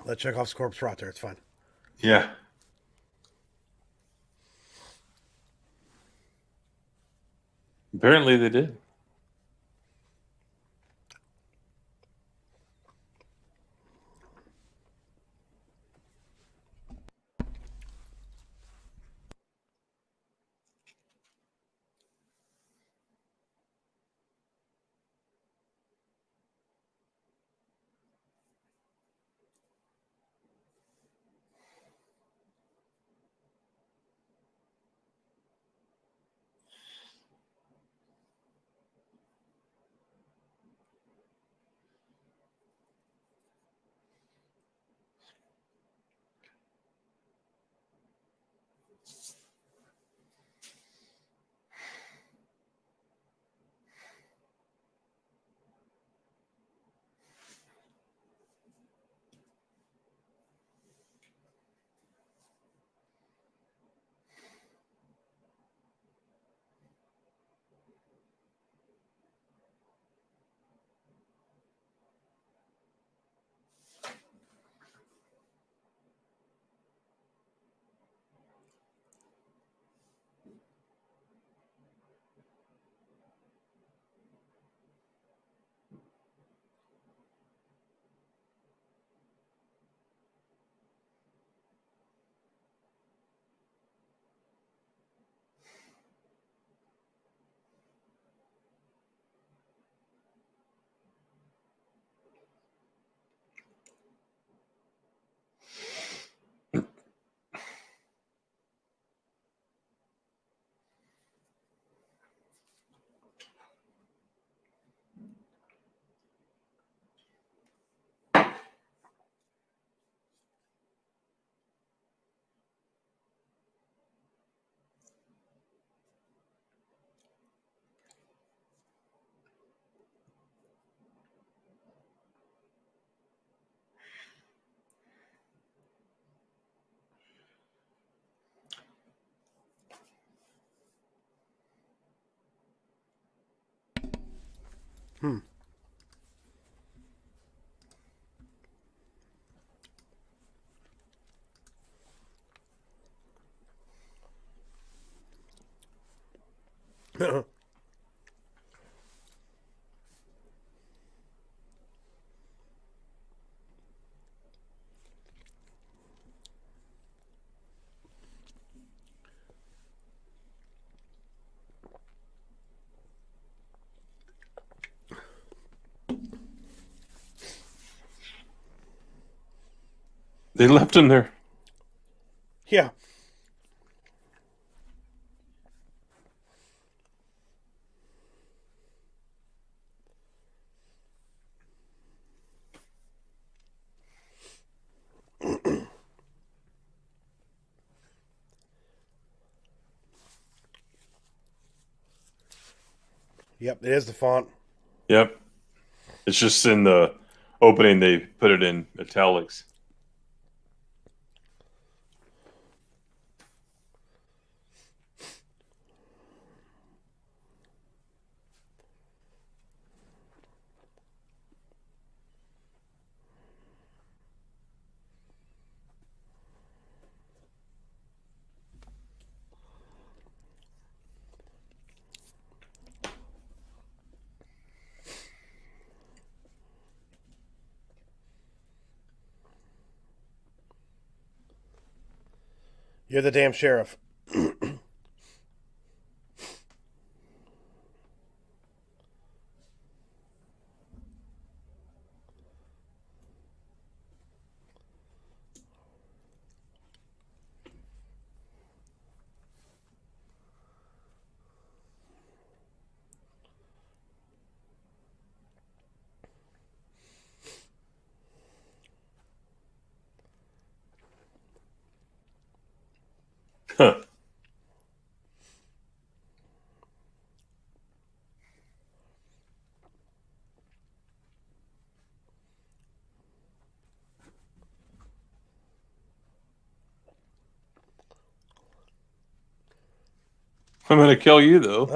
Let Chekhov's corpse rot there. It's fine. Yeah. Apparently they did. They left him there. Yeah. Yep, it is the font. Yep. It's just in the opening they put it in italics. You're the damn sheriff. Huh. I'm gonna kill you though.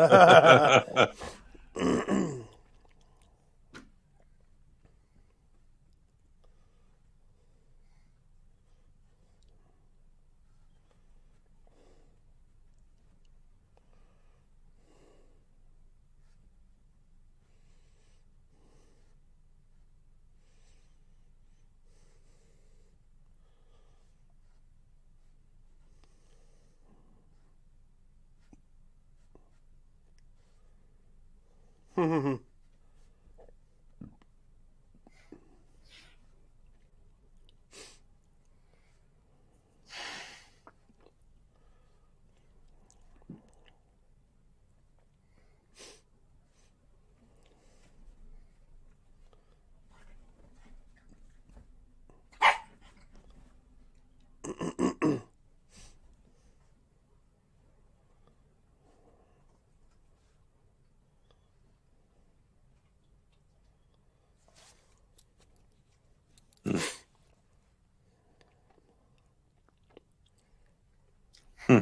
Hmm.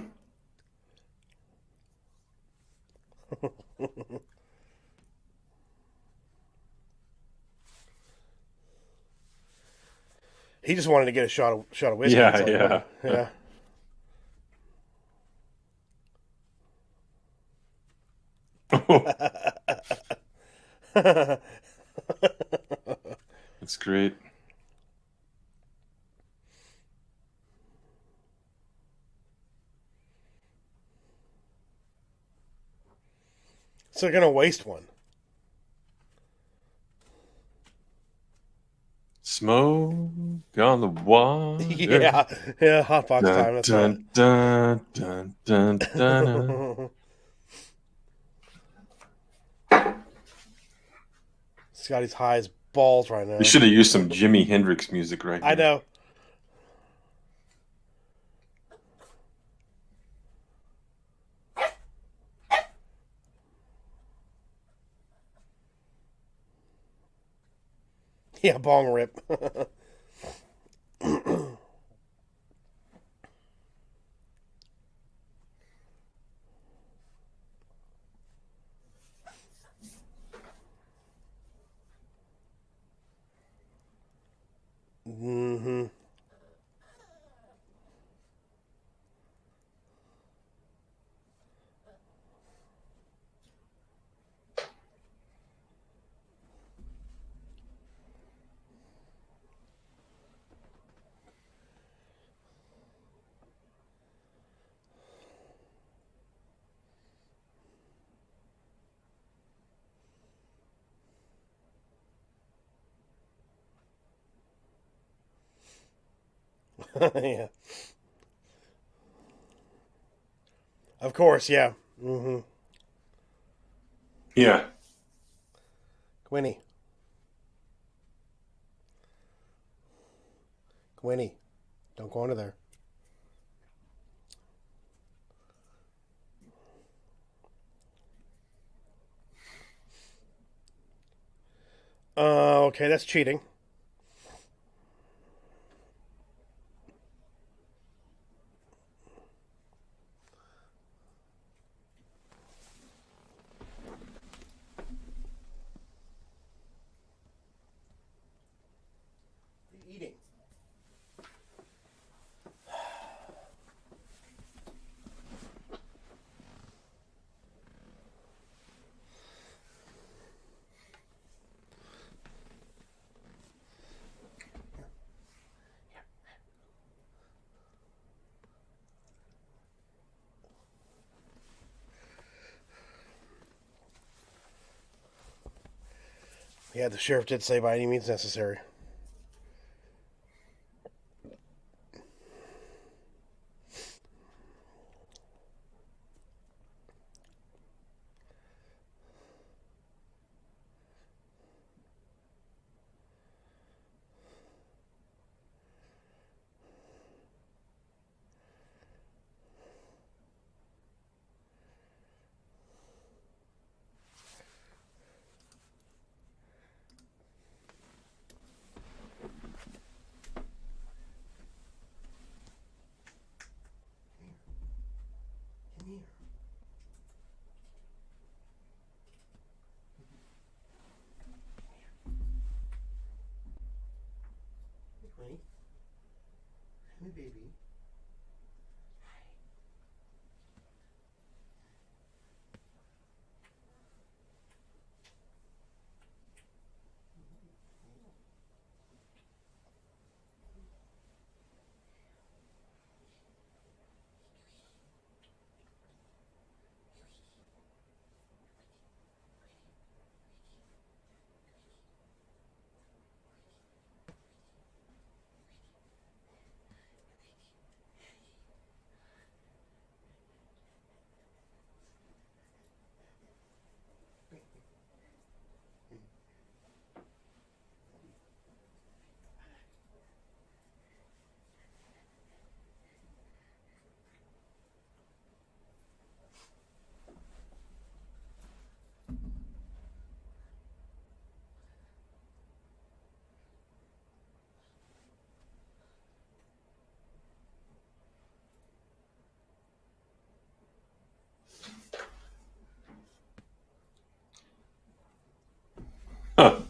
He just wanted to get a shot of whiskey. Yeah, That's all he yeah. wanted. Yeah. That's great. So they're gonna waste one. Smoke on the water. Yeah, hot box time. That's Dun, dun, dun, dun, dun, dun. right. Scotty's high as balls right now. We should have used some Jimi Hendrix music right here. I know. Yeah, bong rip. Mm-hmm. Yeah. Of course, yeah. Mm-hmm. Yeah. Quinny. Quinny. Don't go under there. Okay, that's cheating. Eating. Yeah, the sheriff did say by any means necessary. baby. Huh.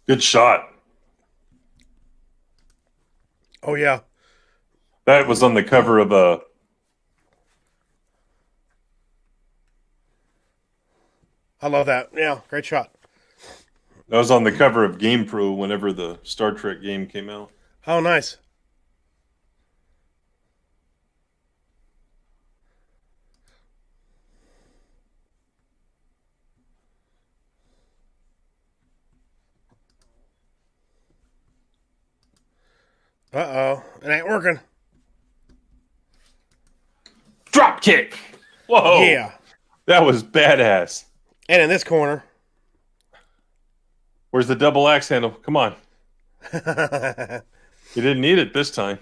Good shot. Oh yeah, That was on the cover of a. I love that. Yeah, great shot. That was on the cover of Game Pro whenever the Star Trek game came out. Oh, nice. Uh-oh. It ain't working. Drop kick. Whoa. Yeah. That was badass. And in this corner. Where's the double axe handle? Come on. You didn't need it this time.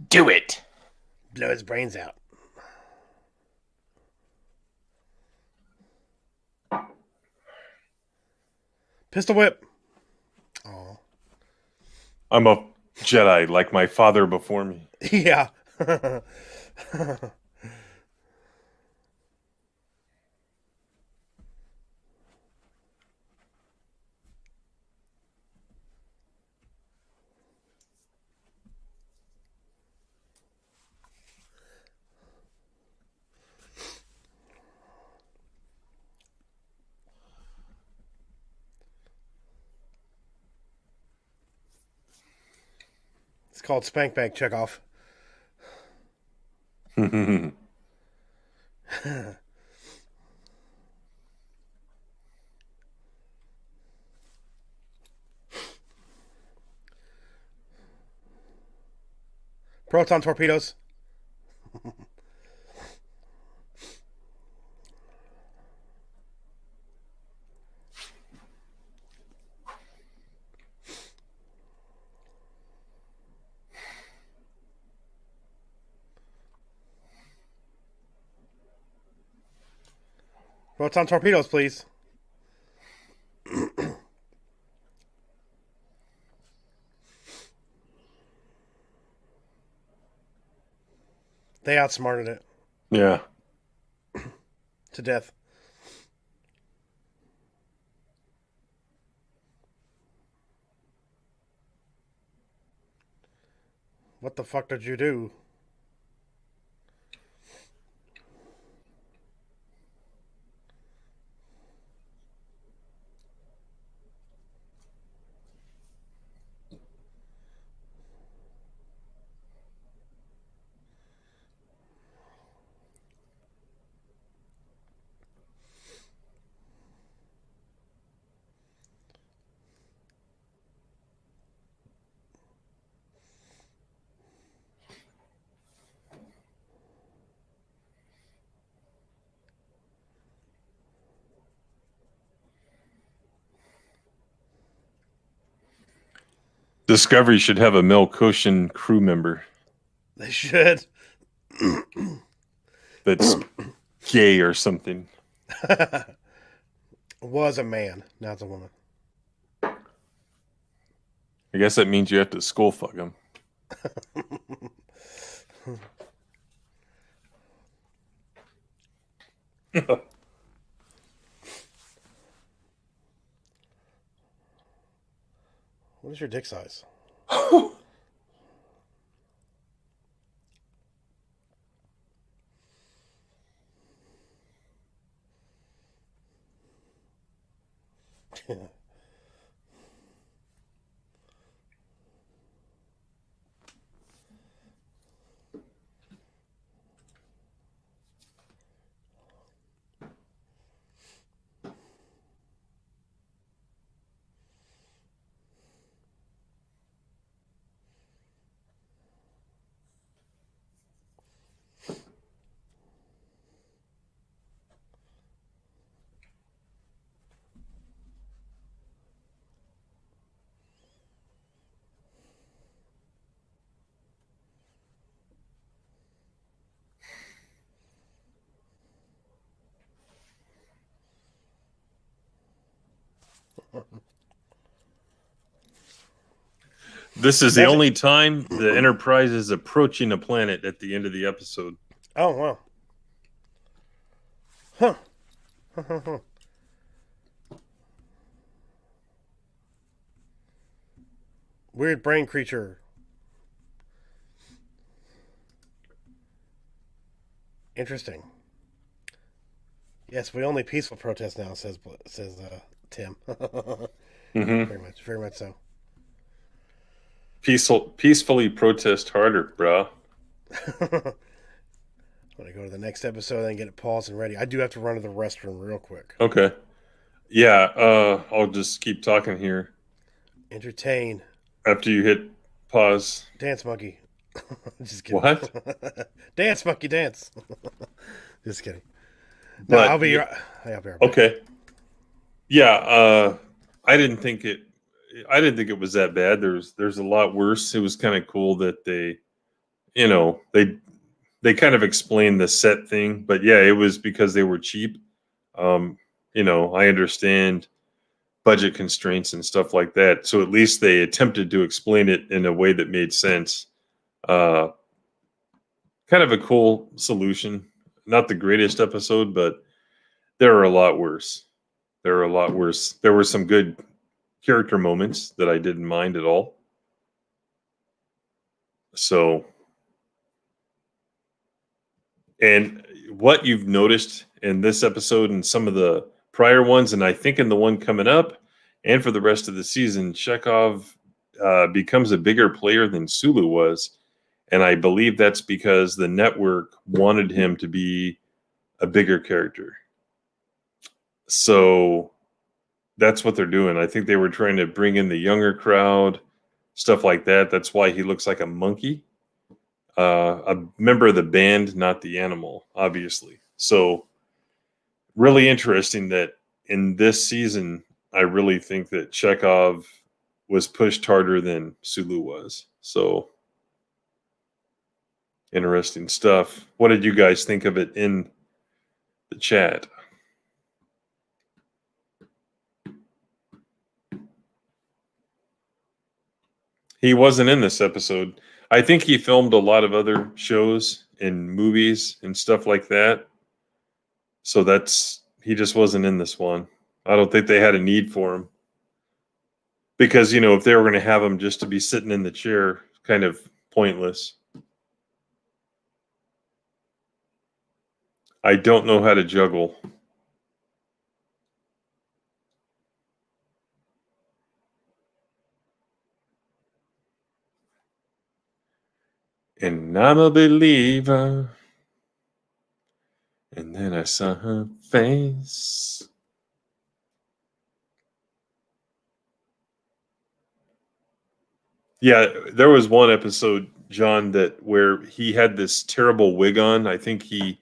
Do it. Blow his brains out. Pistol whip. Oh. I'm a Jedi like my father before me. Yeah. called Spank Bank Checkoff. Proton torpedoes. Proton torpedoes, please. They outsmarted it. Yeah. To death. What the fuck did you do? Discovery should have a Melkoshian crew member. They should. That's gay or something. Was a man. Now it's a woman. I guess that means you have to skull fuck him. What is your dick size? This is the only time the Enterprise is approaching a planet at the end of the episode. Oh, wow. Huh. Weird brain creature. Interesting. Yes, we only peaceful protest now, says Tim. Very much so. Peacefully protest harder, bro. I'm gonna go to the next episode and get it paused and ready. I do have to run to the restroom real quick. Okay. Yeah, I'll just keep talking here. Entertain. After you hit pause. Dance monkey. Just kidding. What? Dance monkey dance. Just kidding. No, But, I'll be right back. Okay. Yeah, I didn't think it was that bad. There's a lot worse. It was kind of cool that they kind of explained the set thing, but yeah, it was because they were cheap. I understand budget constraints and stuff like that. So at least they attempted to explain it in a way that made sense. Kind of a cool solution. Not the greatest episode, but there are a lot worse. There were some good character moments that I didn't mind at all. So, and what you've noticed in this episode and some of the prior ones, and I think in the one coming up, and for the rest of the season, Chekhov becomes a bigger player than Sulu was. And I believe that's because the network wanted him to be a bigger character. So that's what they're doing. I think they were trying to bring in the younger crowd, stuff like that. That's why he looks like a monkey. A member of the band, not the animal, obviously. So really interesting that in this season, I really think that Chekhov was pushed harder than Sulu was. So interesting stuff. What did you guys think of it in the chat? He wasn't in this episode. I think he filmed a lot of other shows and movies and stuff like that. So he just wasn't in this one. I don't think they had a need for him. Because, if they were going to have him just to be sitting in the chair, kind of pointless. I don't know how to juggle. And I'm a believer. And then I saw her face. Yeah, there was one episode, John, where he had this terrible wig on. I think he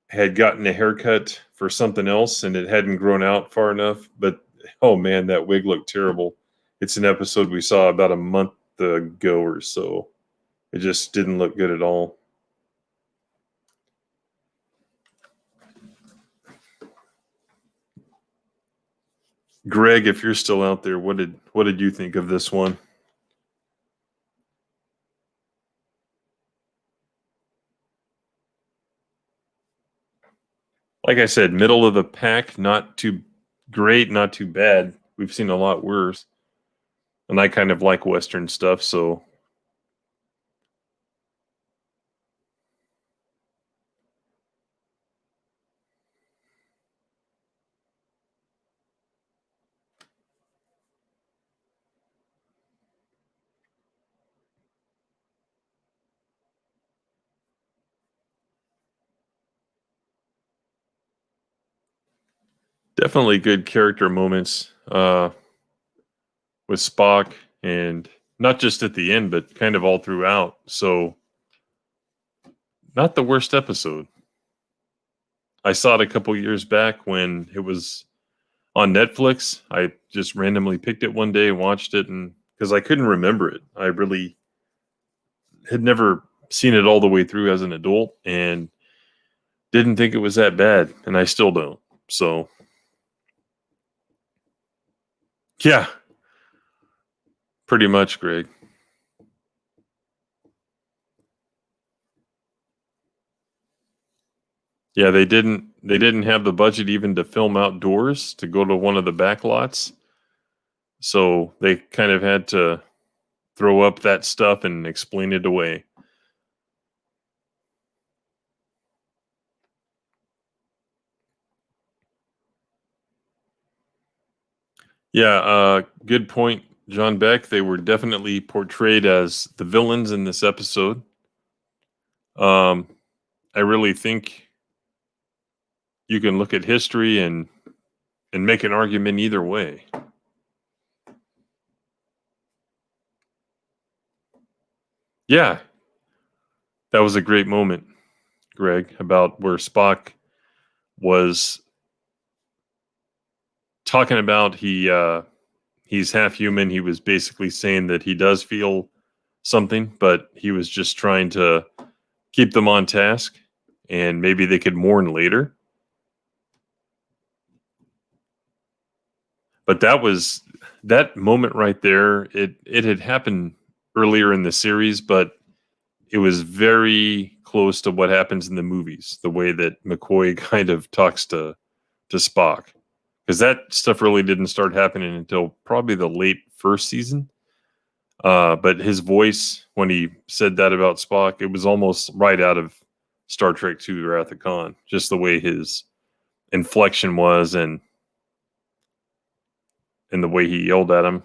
had gotten a haircut for something else and it hadn't grown out far enough. But, oh man, that wig looked terrible. It's an episode we saw about a month ago or so. It just didn't look good at all. Greg, if you're still out there, what did you think of this one? Like I said, middle of the pack, not too great, not too bad. We've seen a lot worse. And I kind of like Western stuff, so. Definitely good character moments with Spock, and not just at the end, but kind of all throughout. So, not the worst episode. I saw it a couple years back when it was on Netflix. I just randomly picked it one day and watched it, and because I couldn't remember it, I really had never seen it all the way through as an adult, and didn't think it was that bad, and I still don't. So. Yeah, pretty much, Greg. Yeah, they didn't have the budget even to film outdoors to go to one of the back lots. So they kind of had to throw up that stuff and explain it away. Yeah, good point, John Beck. They were definitely portrayed as the villains in this episode. I really think you can look at history and make an argument either way. Yeah, that was a great moment, Greg, about where Spock was talking about he's half human. He was basically saying that he does feel something, but he was just trying to keep them on task, and maybe they could mourn later. But that moment right there. It had happened earlier in the series, but it was very close to what happens in the movies. The way that McCoy kind of talks to Spock, because that stuff really didn't start happening until probably the late first season. But his voice, when he said that about Spock, it was almost right out of Star Trek II: Wrath of Khan. Just the way his inflection was, and the way he yelled at him.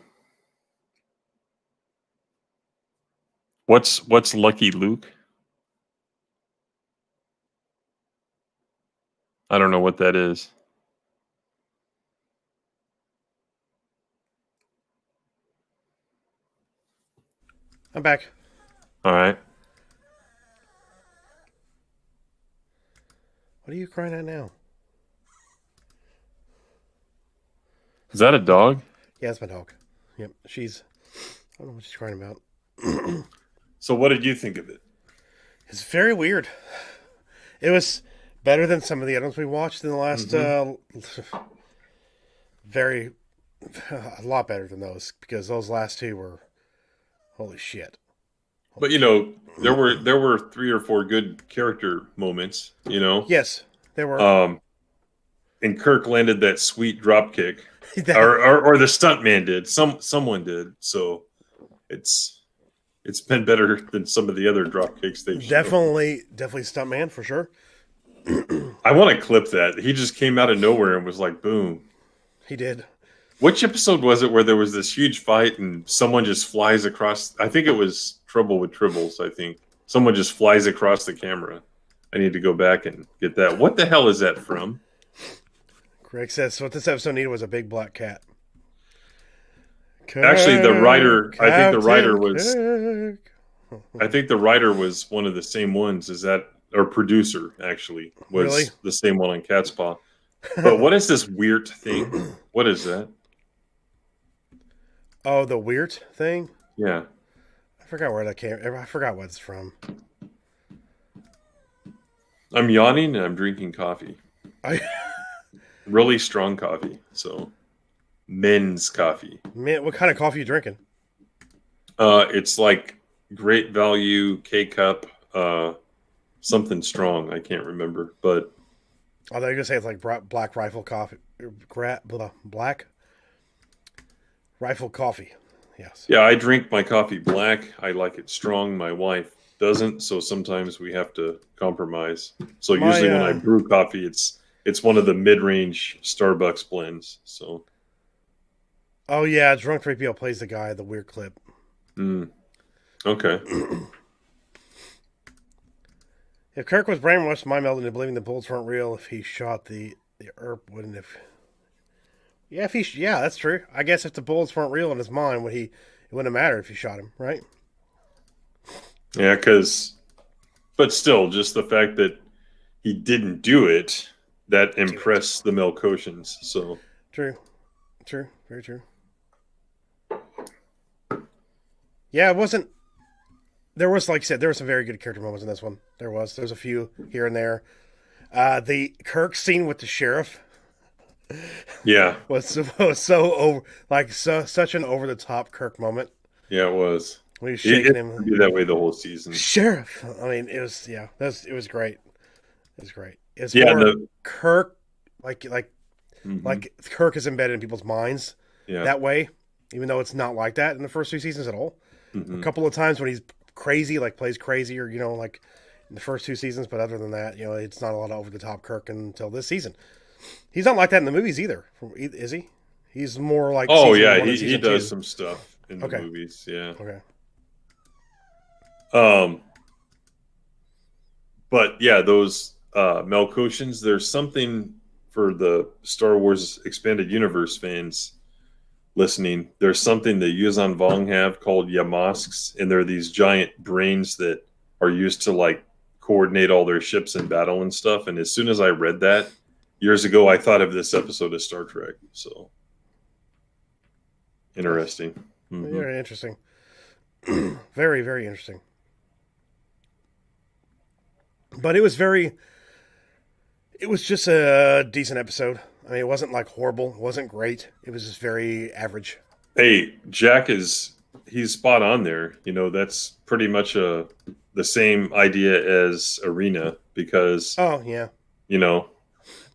What's Lucky Luke? I don't know what that is. I'm back. All right. What are you crying at now? Is that a dog? Yeah, it's my dog. Yep, she's... I don't know what she's crying about. So what did you think of it? It's very weird. It was better than some of the other ones we watched in the last... a lot better than those, because those last two were... Holy shit. But there were 3 or 4 good character moments, Yes, there were. And Kirk landed that sweet drop kick. That- or the stuntman did. Someone did. So it's been better than some of the other drop kicks they've shown. definitely stuntman for sure. I want to clip that. He just came out of nowhere and was like, boom. He did. Which episode was it where there was this huge fight and someone just flies across? I think it was Trouble with Tribbles, I think. Someone just flies across the camera. I need to go back and get that. What the hell is that from? Greg says, so what this episode needed was a big black cat. Actually, the writer, I think the writer was one of the same ones. Or producer, actually, was Really? the same one on Cat's Paw. But what is this weird thing? What is that? Oh, the weird thing? Yeah. I forgot where that came. I forgot what it's from. I'm yawning and I'm drinking coffee. Really strong coffee. So, men's coffee. Man, what kind of coffee are you drinking? It's like Great Value, K-Cup, something strong. I can't remember. But I thought you were going to say it's like Black Rifle coffee. Black Rifle coffee. Yes. yeah, I drink my coffee black. I like it strong. My wife doesn't, so sometimes we have to compromise. So usually when I brew coffee, it's one of the mid-range Starbucks blends. So. Oh yeah, Drunk 3PO plays the guy, the weird clip. Okay. If Kirk was brainwashed, mind melded into believing the bullets weren't real, if he shot the Earp, wouldn't have. Yeah, that's true. I guess if the bullets weren't real in his mind, it wouldn't have mattered if he shot him, right? Yeah, but still, just the fact that he didn't do it, that impressed the Melkotians. So True, very true. Yeah, it wasn't. There was, like you said, there were some very good character moments in this one. There's a few here and there. The Kirk scene with the sheriff. Yeah, was so over, such an over the top Kirk moment. Yeah, it was. When he was shaking him. It'd be that way the whole season. Sheriff. I mean, it was it was great. It was great. It's Kirk, like Kirk is embedded in people's minds that way, even though it's not like that in the first 2 seasons at all. A couple of times when he's crazy, like plays crazy, or like in the first 2 seasons, but other than that, it's not a lot of over the top Kirk until this season. He's not like that in the movies either, is he? He's more like he does some stuff in the movies, yeah. Okay. But yeah, those Melkotians, there's something for the Star Wars Expanded Universe fans listening. There's something the Yuuzhan Vong have called JAMXs, and they're these giant brains that are used to like coordinate all their ships in battle and stuff. And as soon as I read that years ago, I thought of this episode of Star Trek. So interesting. Very interesting. Very, very interesting. But it was just a decent episode. I mean, it wasn't like horrible. It wasn't great. It was just very average. Hey, Jack he's spot on there. That's pretty much the same idea as Arena, because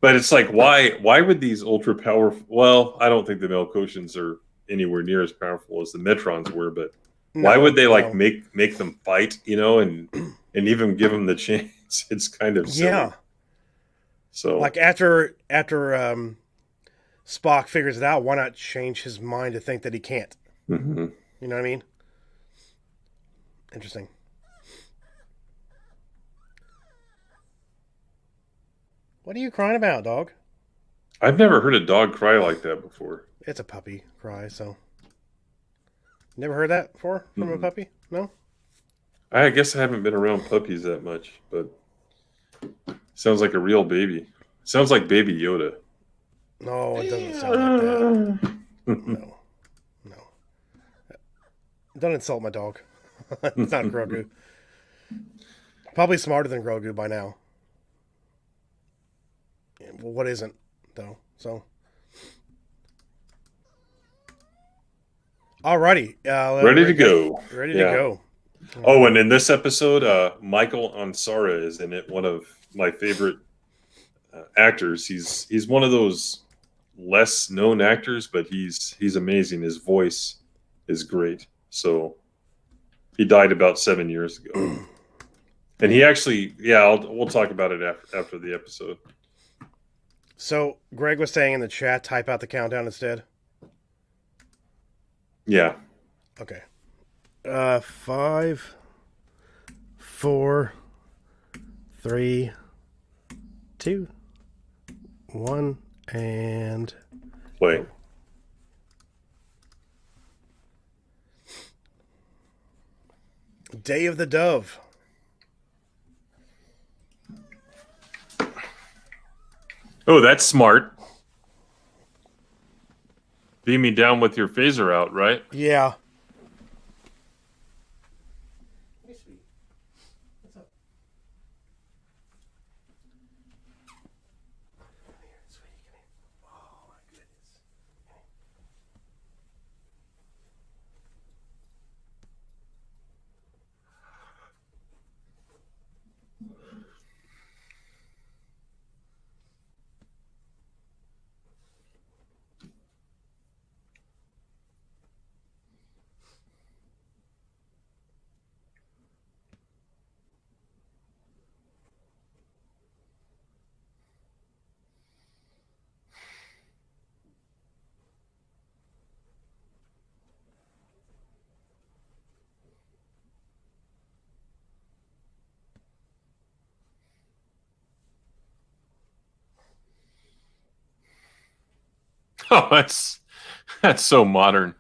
but it's like, why would these ultra powerful, well, I don't think the Melkotians are anywhere near as powerful as the Metrons were, but why would they make them fight, and even give them the chance? It's kind of silly. Yeah. So like after Spock figures it out, why not change his mind to think that he can't? Mm-hmm. You know what I mean? Interesting. What are you crying about, dog? I've never heard a dog cry like that before. It's a puppy cry, so. Never heard that before from a puppy? No? I guess I haven't been around puppies that much, but sounds like a real baby. Sounds like Baby Yoda. No, it doesn't sound like that. No. No. Don't insult my dog. It's not Grogu. Probably smarter than Grogu by now. Well, what isn't, though? So. Alrighty. Ready to go. Ready to go. Oh, and in this episode, Michael Ansara is in it. One of my favorite actors. He's one of those less known actors, but he's amazing. His voice is great. So he died about 7 years ago, and he actually, we'll talk about it after the episode. So Greg was saying in the chat, type out the countdown instead. Yeah. Okay. 5, 4, 3, 2, 1, and play. Day of the Dove. Oh, that's smart. Beam me down with your phaser out, right? Yeah. Hey, sweetie. What's up? Come here, sweetie. Come here. Oh, my goodness. Oh, that's so modern.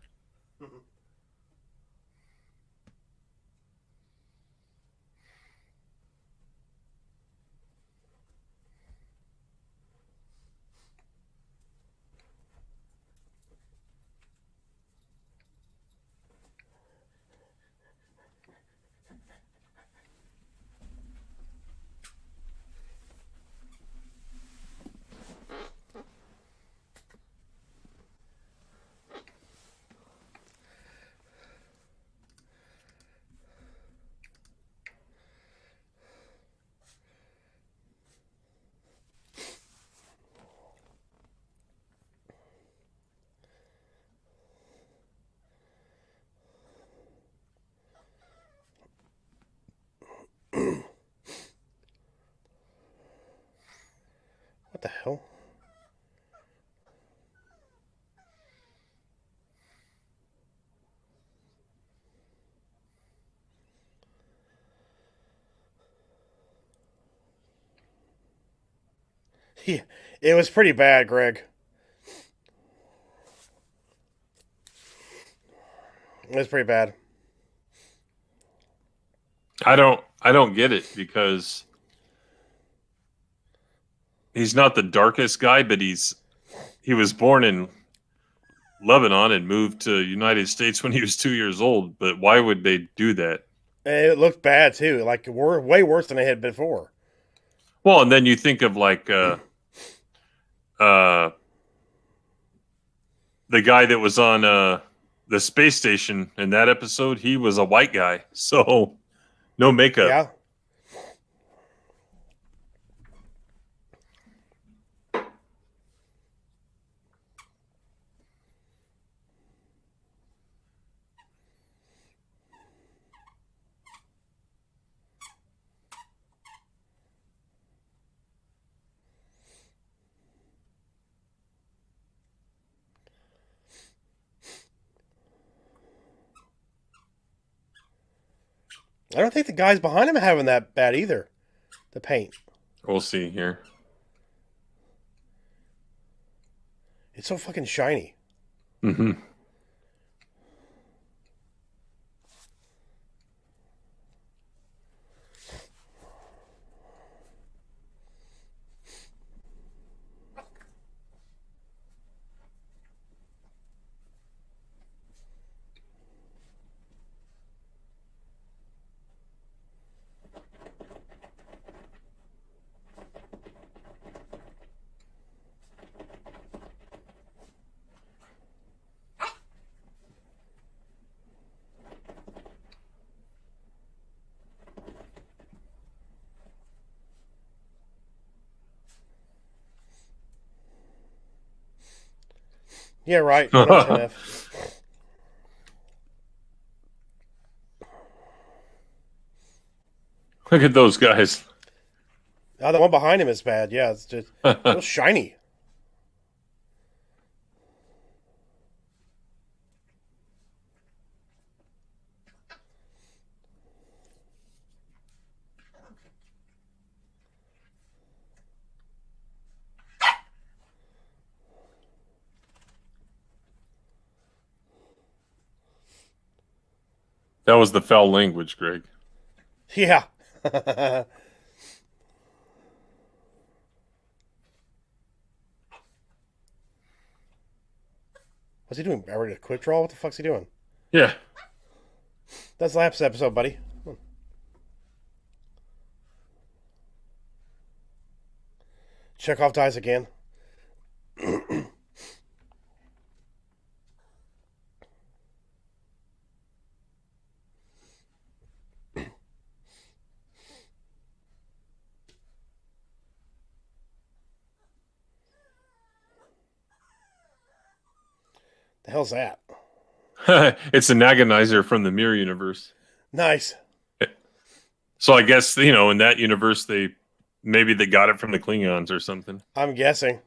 What the hell? Yeah, it was pretty bad, Greg. It was pretty bad. I don't get it because he's not the darkest guy, but he was born in Lebanon and moved to United States when he was 2 years old. But why would they do that? And it looked bad too. Like way worse than it had before. Well, and then you think of like the guy that was on the space station in that episode. He was a white guy, so no makeup. Yeah. I don't think the guys behind him are having that bad either. The paint. We'll see here. It's so fucking shiny. Mm-hmm. Yeah, right. 10F. Look at those guys. Oh, the one behind him is bad. Yeah, it's just so shiny. That was the foul language, Greg. Yeah. What's he doing? Already a quick draw? What the fuck's he doing? Yeah. That's last episode, buddy. Chekhov dies again. The hell's that? It's an agonizer from the Mirror universe. Nice. So I guess, in that universe, maybe they got it from the Klingons or something. I'm guessing.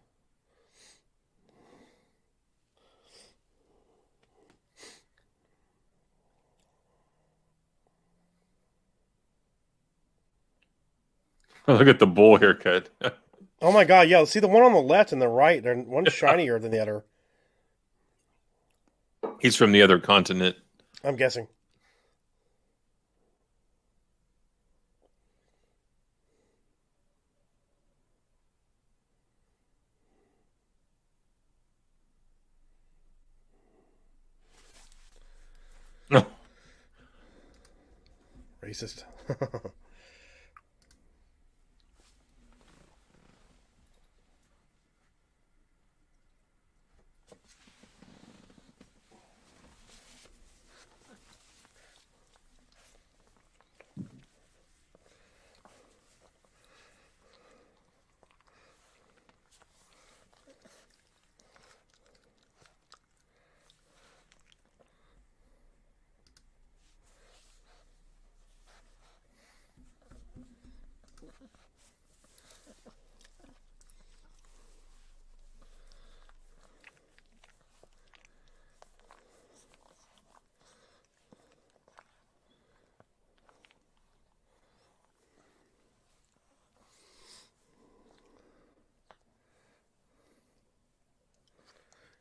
Look at the bull haircut. Oh my god, yeah. See the one on the left and the right, one's shinier than the other. He's from the other continent. I'm guessing. No. Racist.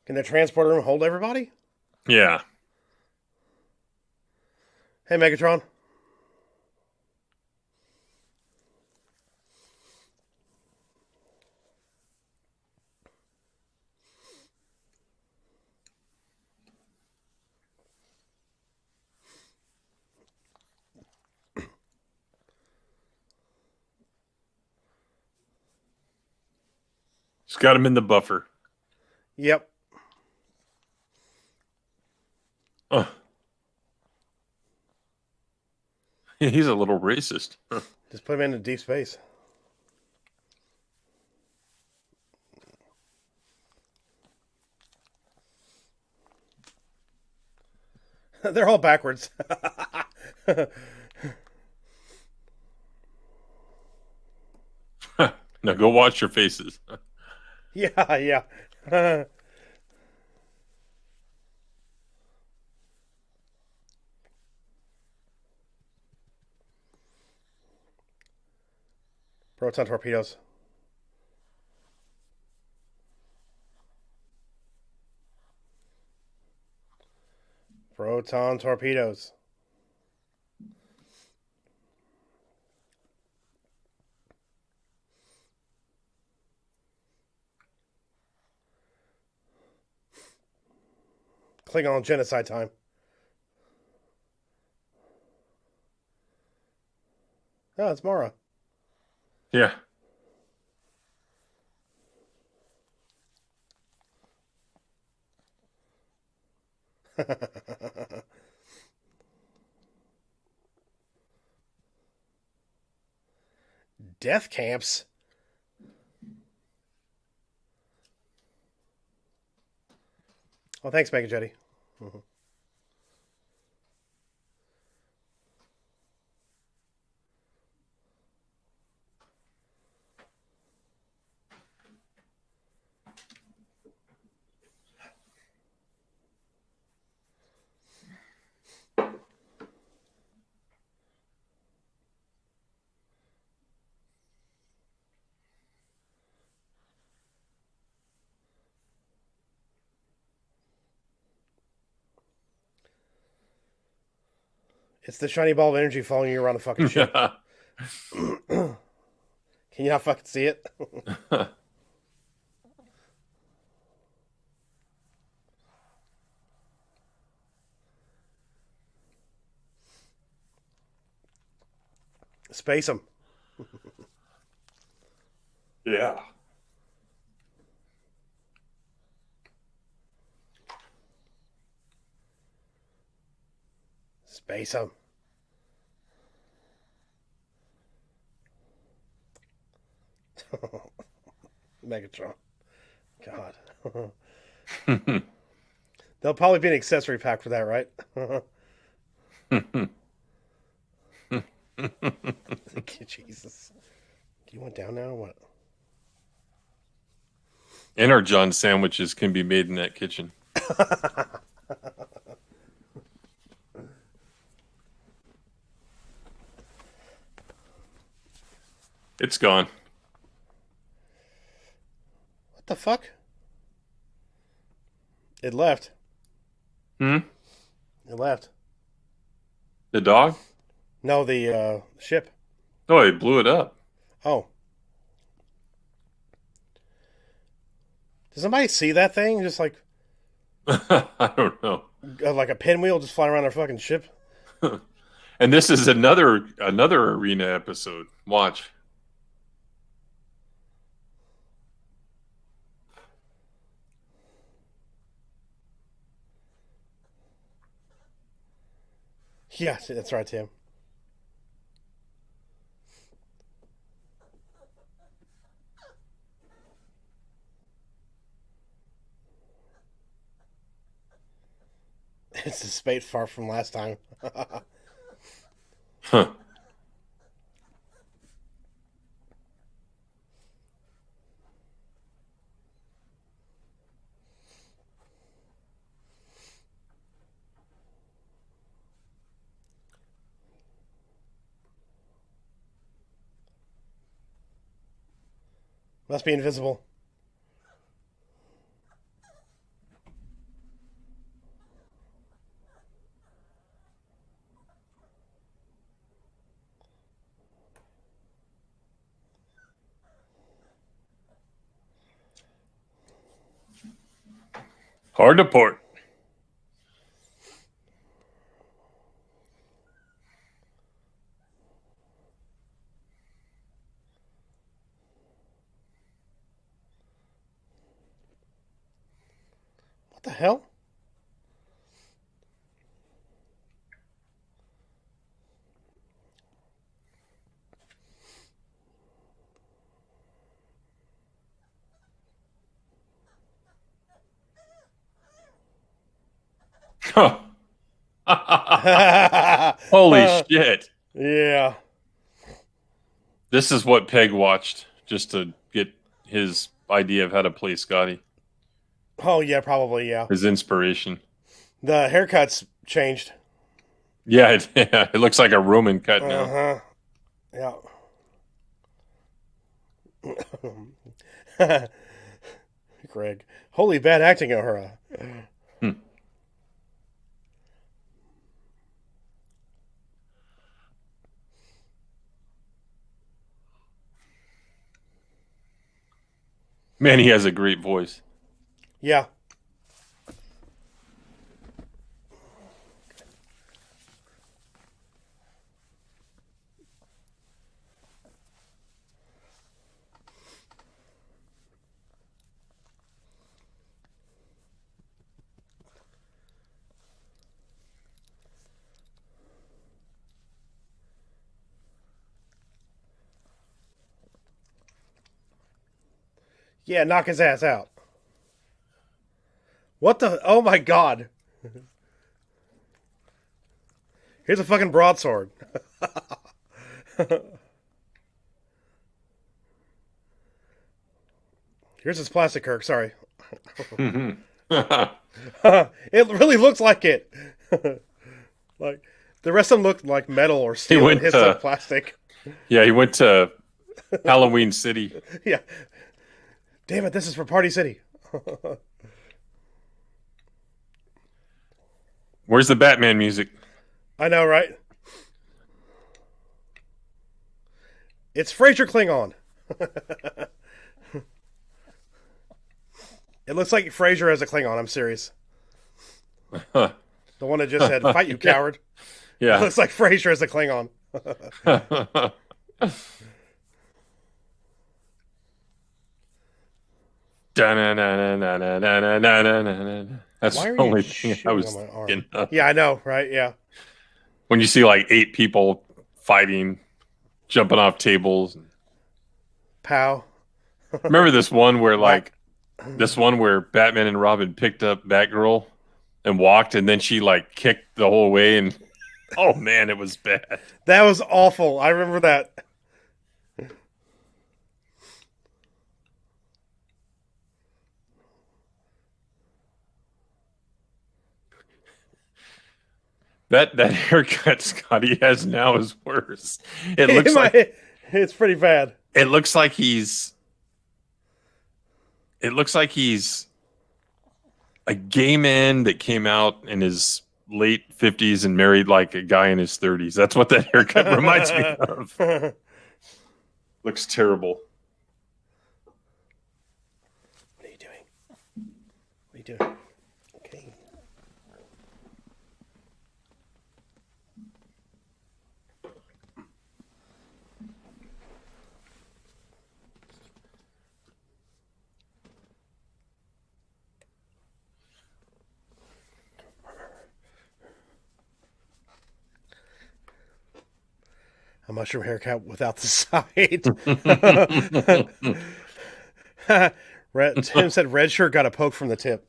Can the transporter room hold everybody? Yeah. Hey, Megatron. Just got him in the buffer. Yep. Oh. He's a little racist. Just put him into deep space. They're all backwards. Now go watch your faces. Yeah, yeah. Proton torpedoes. Proton torpedoes. Klingon genocide time. Oh, it's Mara. Yeah. Death camps. Oh, thanks, Mega Jetty. Mm-hmm. It's the shiny ball of energy following you around a fucking ship. Can you not fucking see it? Space them. Yeah. Space them. Megatron. God. There'll probably be an accessory pack for that, right? Jesus. Do you want down now or what? Energon sandwiches can be made in that kitchen. It's gone. What the fuck? It left. Hmm? It left. The dog? No, the ship. Oh, he blew it up. Oh. Does somebody see that thing? Just like I don't know. like a pinwheel just flying around our fucking ship? And this is another arena episode. Watch. Yeah, that's right, Tim. It's the spate far from last time. Huh. Must be invisible. Hard to port. What the hell? Huh. Holy shit. Yeah. This is what Peg watched just to get his idea of how to play Scotty. Oh, yeah, probably, yeah. His inspiration. The haircut's changed. Yeah, it looks like a Roman cut now. Uh-huh. Yeah. Greg. Holy bad acting, O'Hara. Hmm. Man, he has a great voice. Yeah. Yeah, knock his ass out. What the? Oh my god. Here's a fucking broadsword. Here's his plastic Kirk, sorry. It really looks like it. Like the rest of them look like metal or steel, and his like plastic. Yeah, he went to Halloween City. Yeah. Damn it, this is for Party City. Where's the Batman music? I know, right? It's Fraser Klingon. It looks like Fraser as a Klingon, I'm serious. The one that just said, "Fight, you coward." Yeah. It looks like Fraser as a Klingon. That's Why are the you only thing I was shooting on my arm? thinking of. Yeah, I know, right? Yeah. When you see like 8 people fighting, jumping off tables. Pow. Remember this one where Batman and Robin picked up Batgirl and walked, and then she like kicked the whole way, and oh man, it was bad. That was awful. I remember that. That haircut Scotty has now is worse. It looks like it's pretty bad. It looks like he's a gay man that came out in his late 50s and married like a guy in his 30s. That's what that haircut reminds me of. Looks terrible. What are you doing? What are you doing? Okay. A mushroom haircut without the side. Tim said red shirt got a poke from the tip.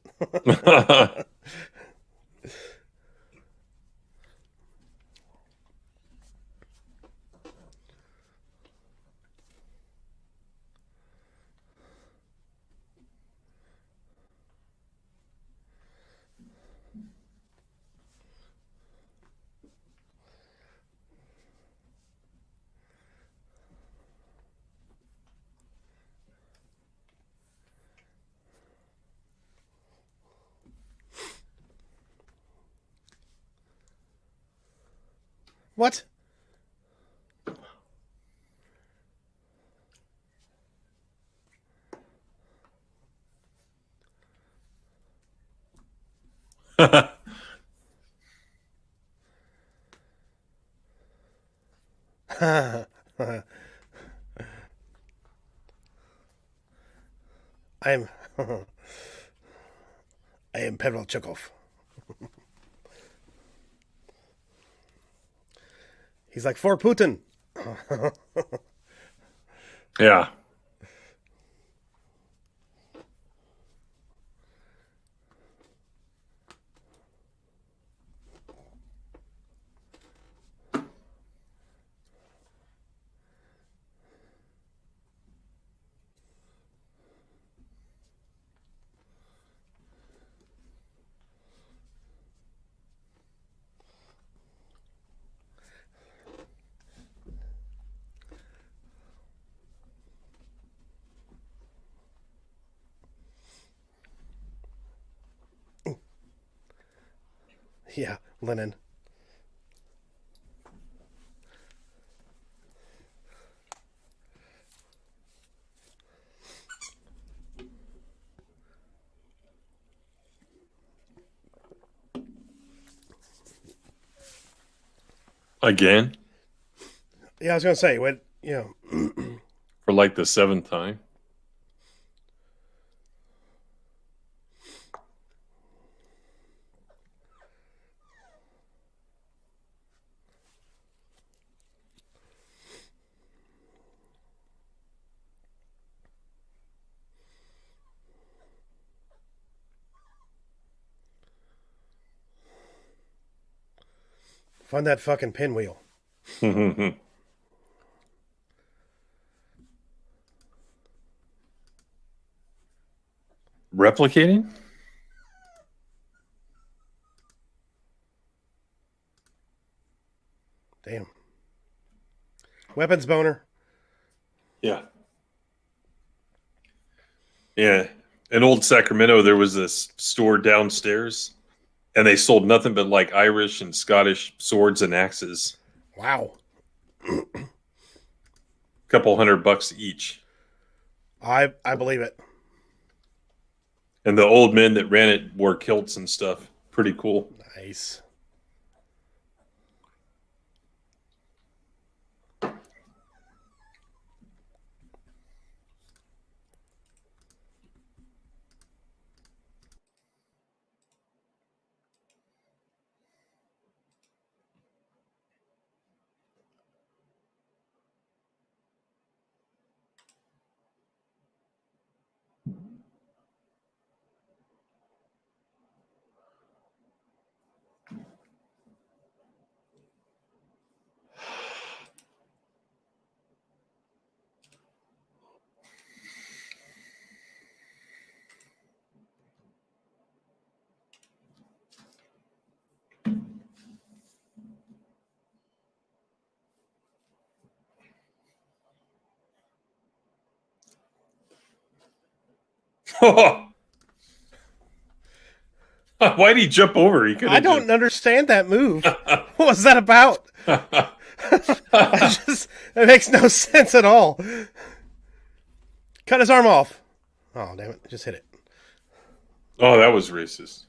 What? I am I am Pavel Chukov. He's like, for Putin. Yeah. Yeah, linen. Again? Yeah, I was gonna say, what, you know, For like the 7th time? find that fucking pinwheel. Replicating? Damn. Weapons boner. Yeah. Yeah. In old Sacramento, there was this store downstairs, and they sold nothing but like Irish and Scottish swords and axes. Wow. Couple $100 each. I believe it. And the old men that ran it wore kilts and stuff. Pretty cool. Nice. Why'd he jump over? He could I have don't understand that move. What was that about? It makes no sense at all. Cut his arm off. Oh, damn it. Just hit it. Oh, that was racist.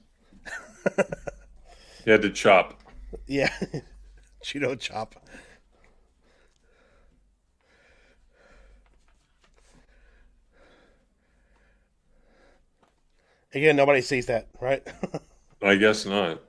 He had to chop. Yeah. Judo chop. Again, nobody sees that, right? I guess not.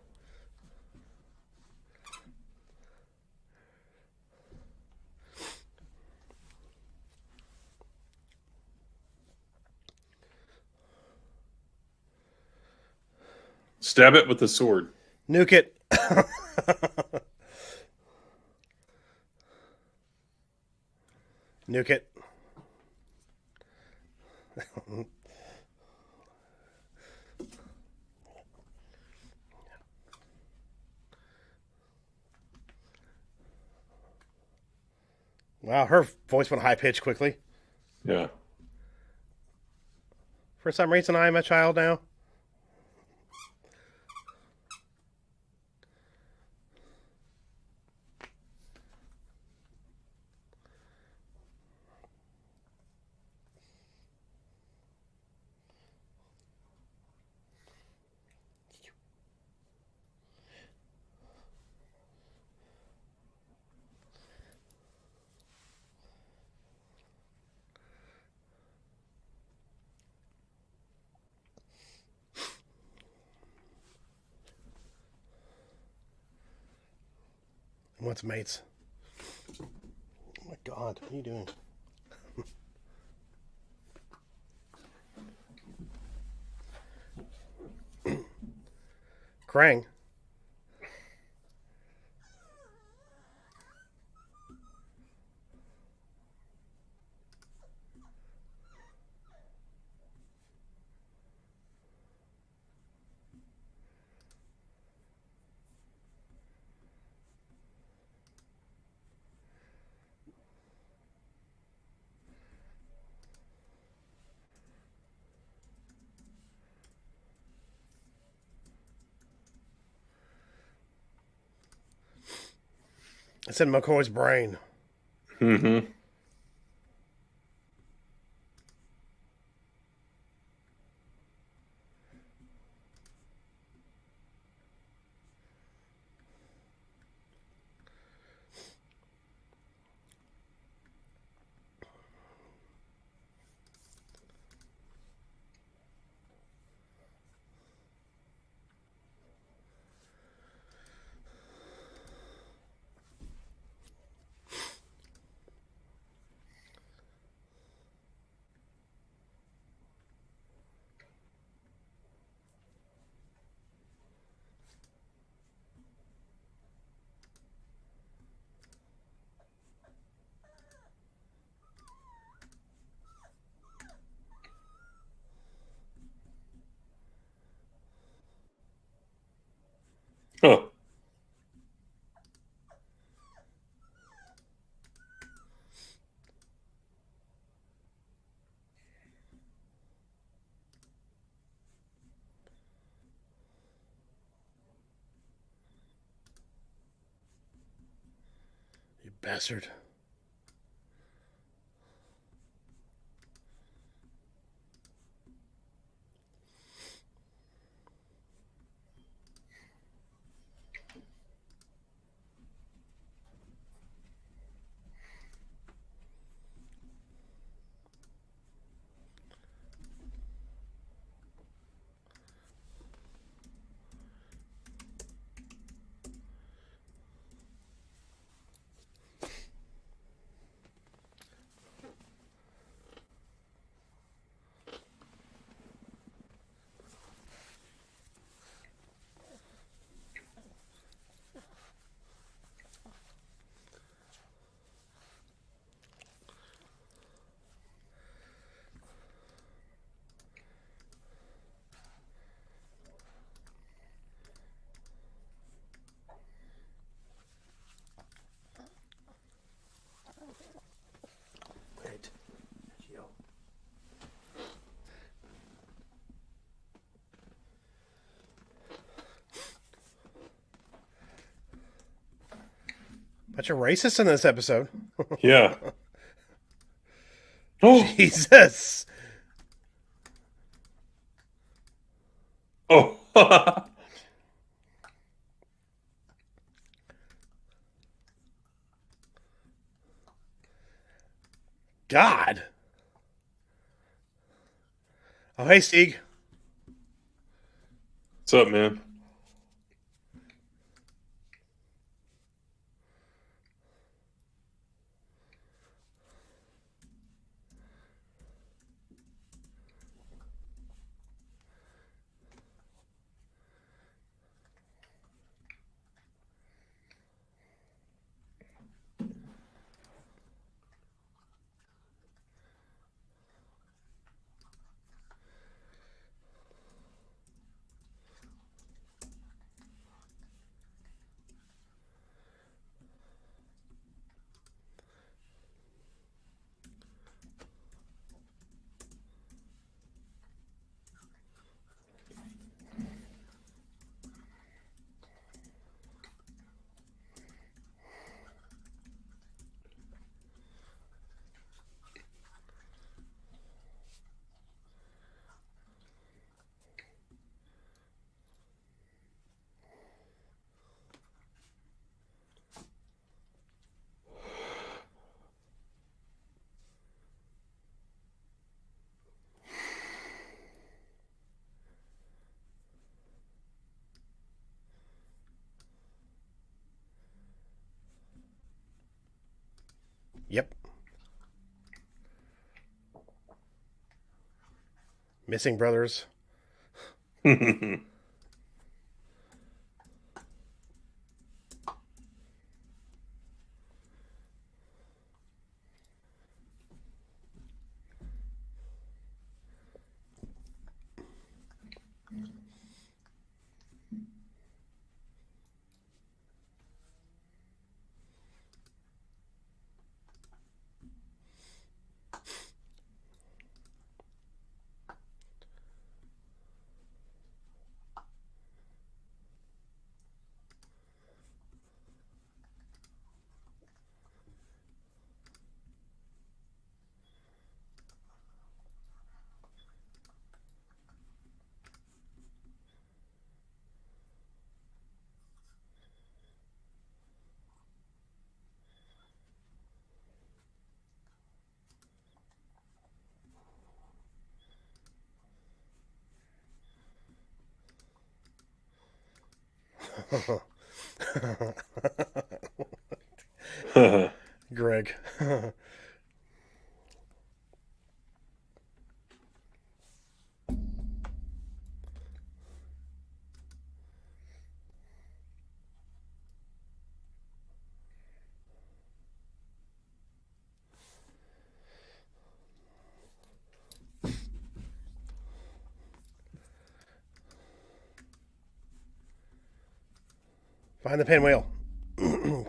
Stab it with the sword. Nuke it. Nuke it. Wow, her voice went high pitched quickly. Yeah. For some reason, I am a child now. What's mates? Oh my god, what are you doing? Krang. It's in McCoy's brain. Mm-hmm. Huh. You bastard. Bunch of racists in this episode. Yeah. Oh. Jesus. Oh. God. Oh, hey, Stieg. What's up, man? Yep. Missing brothers. Greg. Find the pinwheel.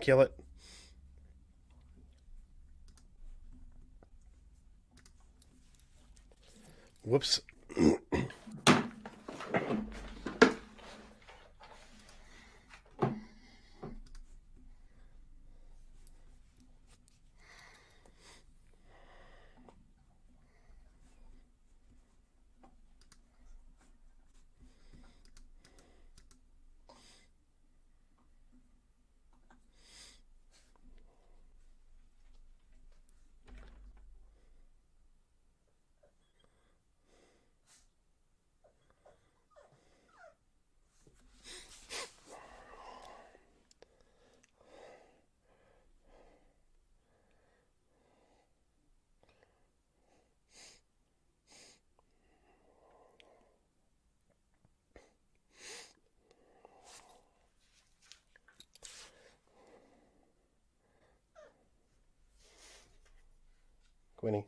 Kill it. Whoops. Quinny.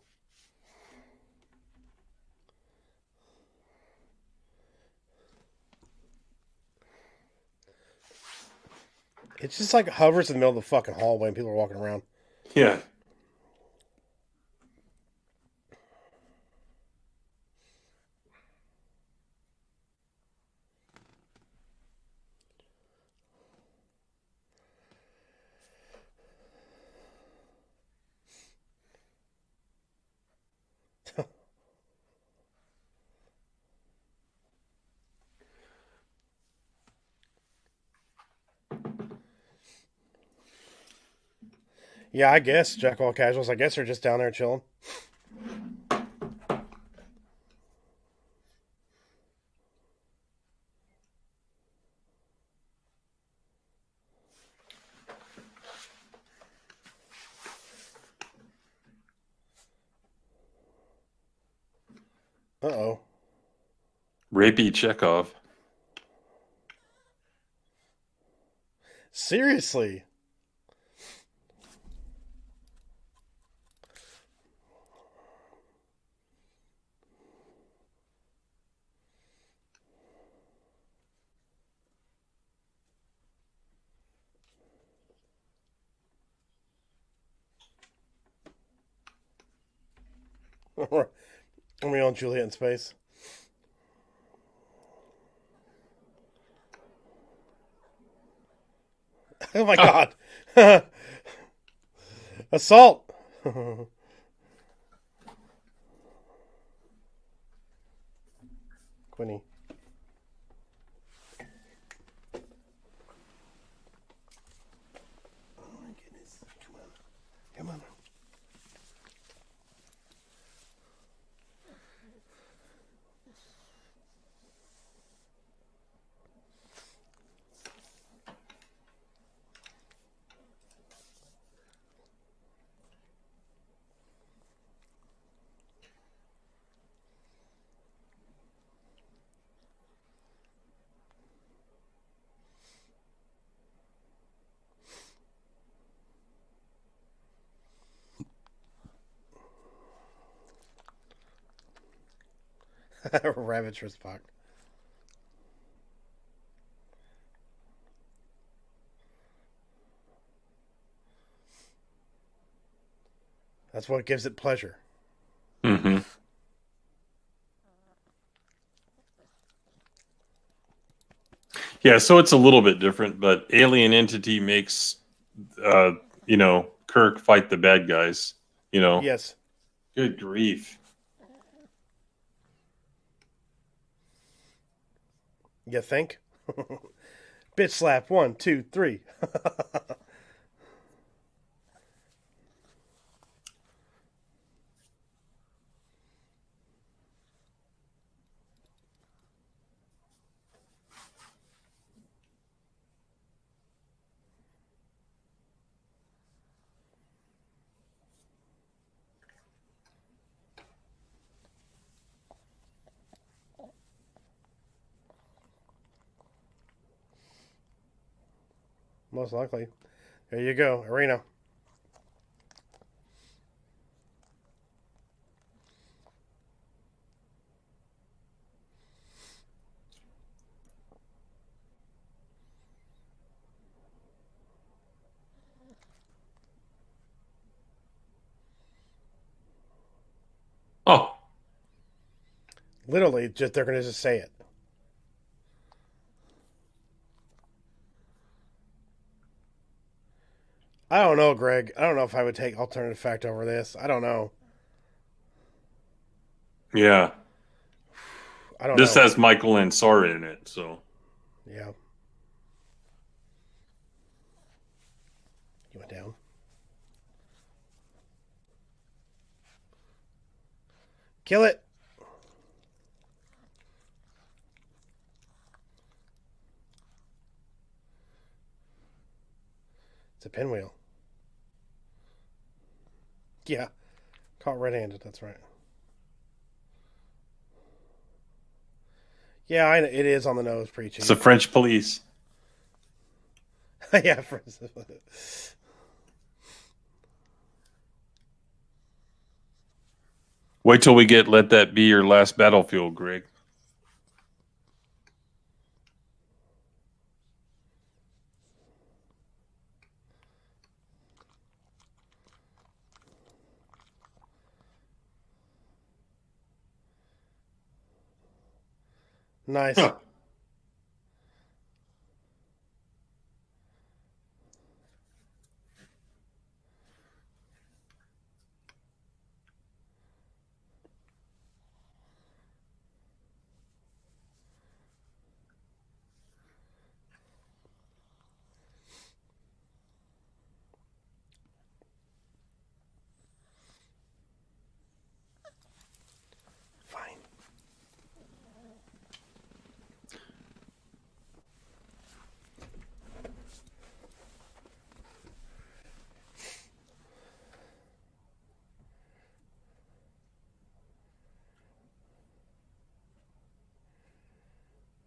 It just like hovers in the middle of the fucking hallway and people are walking around. Yeah. Yeah, I guess Jack All Casuals. I guess they're just down there chilling. Uh-oh. Rapey Chekhov. Seriously? Romeo and Juliet in space. Oh my god. Assault. Quinny. Oh my goodness. Come on. Come on. Ravage for Spock. That's what gives it pleasure. Mm-hmm. Yeah, so it's a little bit different, but Alien Entity makes, Kirk fight the bad guys. Yes. Good grief. You think? Bitch slap. 1, 2, 3. Most likely. There you go, Arena. Oh, Literally, just they're going to just say it. I don't know, Greg. I don't know if I would take alternative fact over this. I don't know. yeah. I don't This know. has Michael Ansara in it, so. Yeah. You went down. Kill it. It's a pinwheel. Yeah. Caught red-handed. That's right. Yeah, it is on the nose, preaching. It's the French police. Yeah, for Wait till we get Let That Be Your Last Battlefield, Greg. nice. Huh. Fine.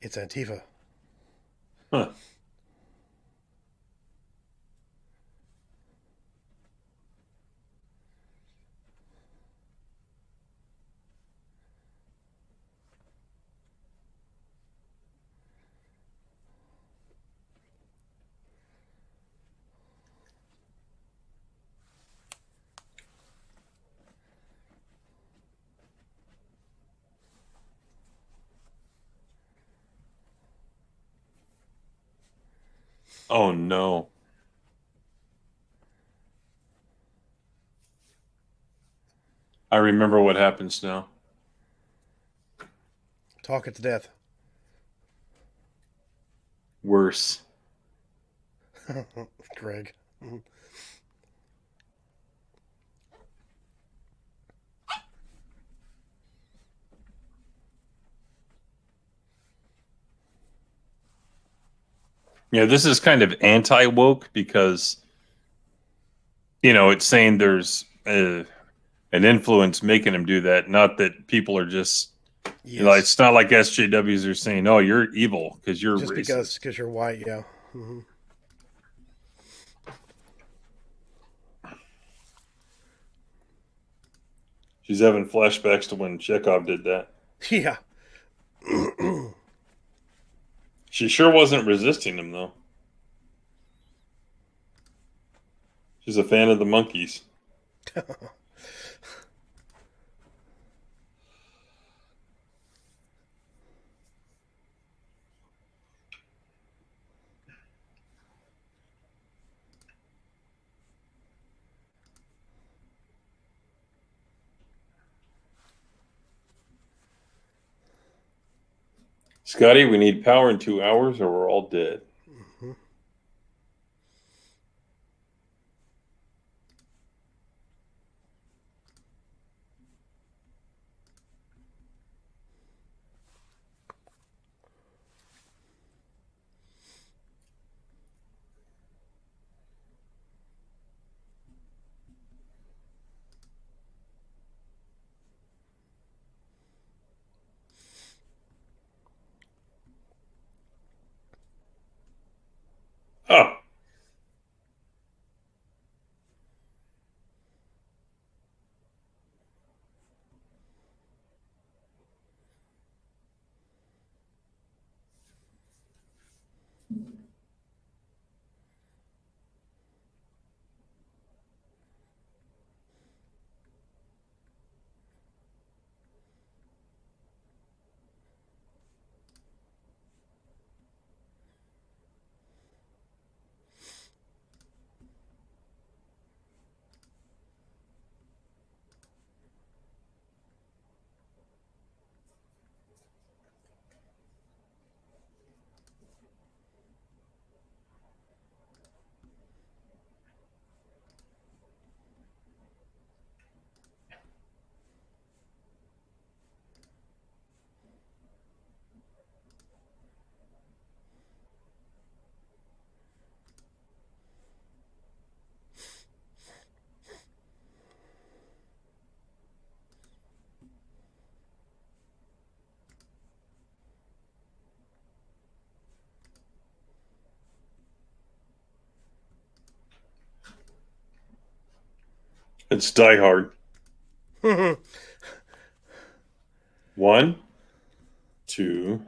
It's Antifa. Huh. Oh, no. I remember what happens now. Talk it to death. Worse. Greg. Yeah, this is kind of anti-woke because, it's saying there's an influence making them do that. Not that people are just, Yes. it's not like SJWs are saying, oh, you're evil because you're Just racist. because you're white, yeah. Mm-hmm. She's having flashbacks to when Chekhov did that. Yeah. She sure wasn't resisting him, though. She's a fan of the monkeys. Scotty, we need power in 2 hours or we're all dead. Mm-hmm. Oh, It's Die Hard. 1, 2.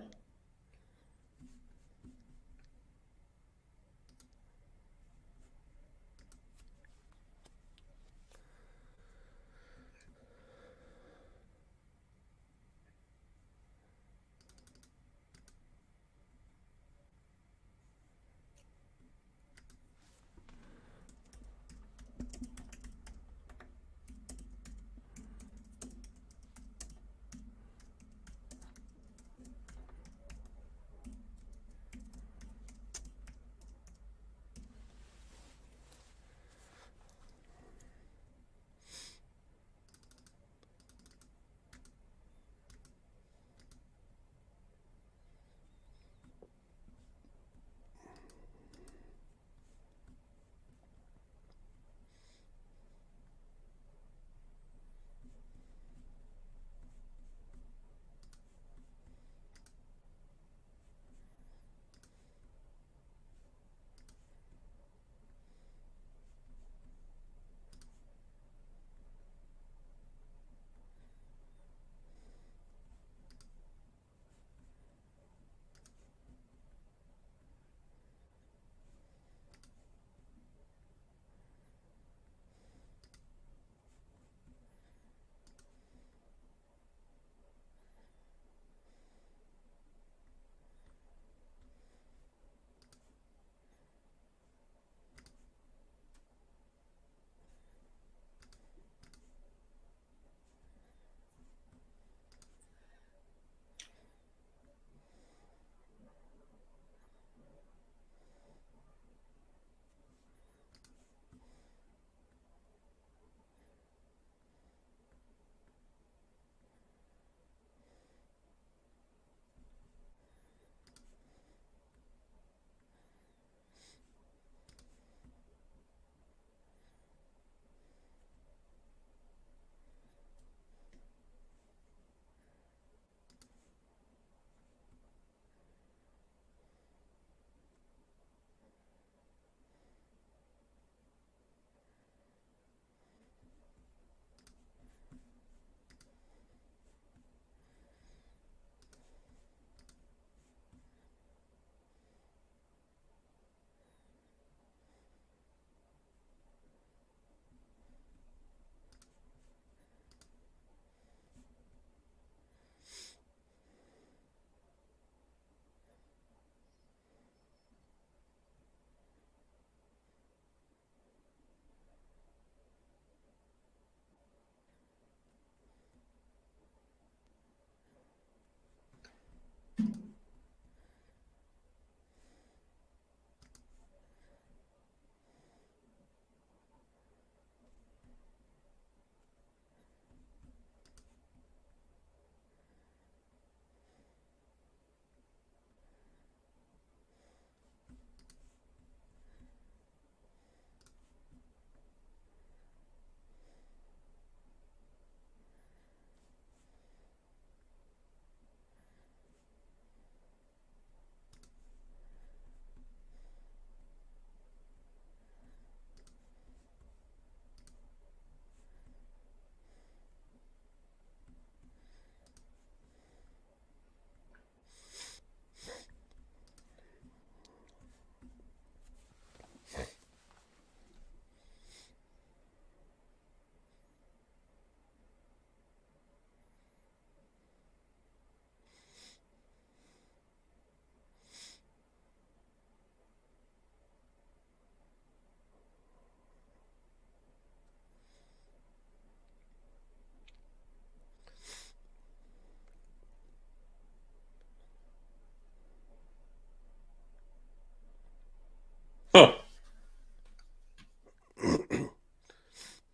Huh.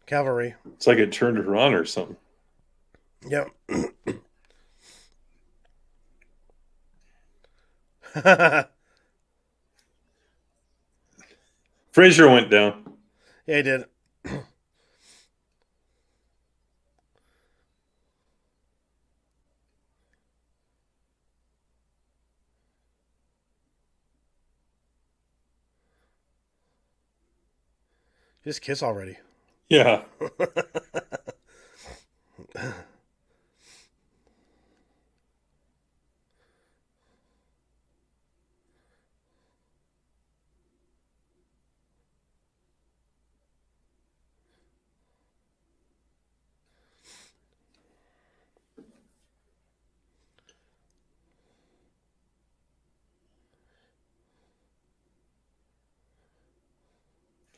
Cavalry. It's like it turned her on or something. Yep. Fraser went down. Yeah, he did. Just kiss already. Yeah.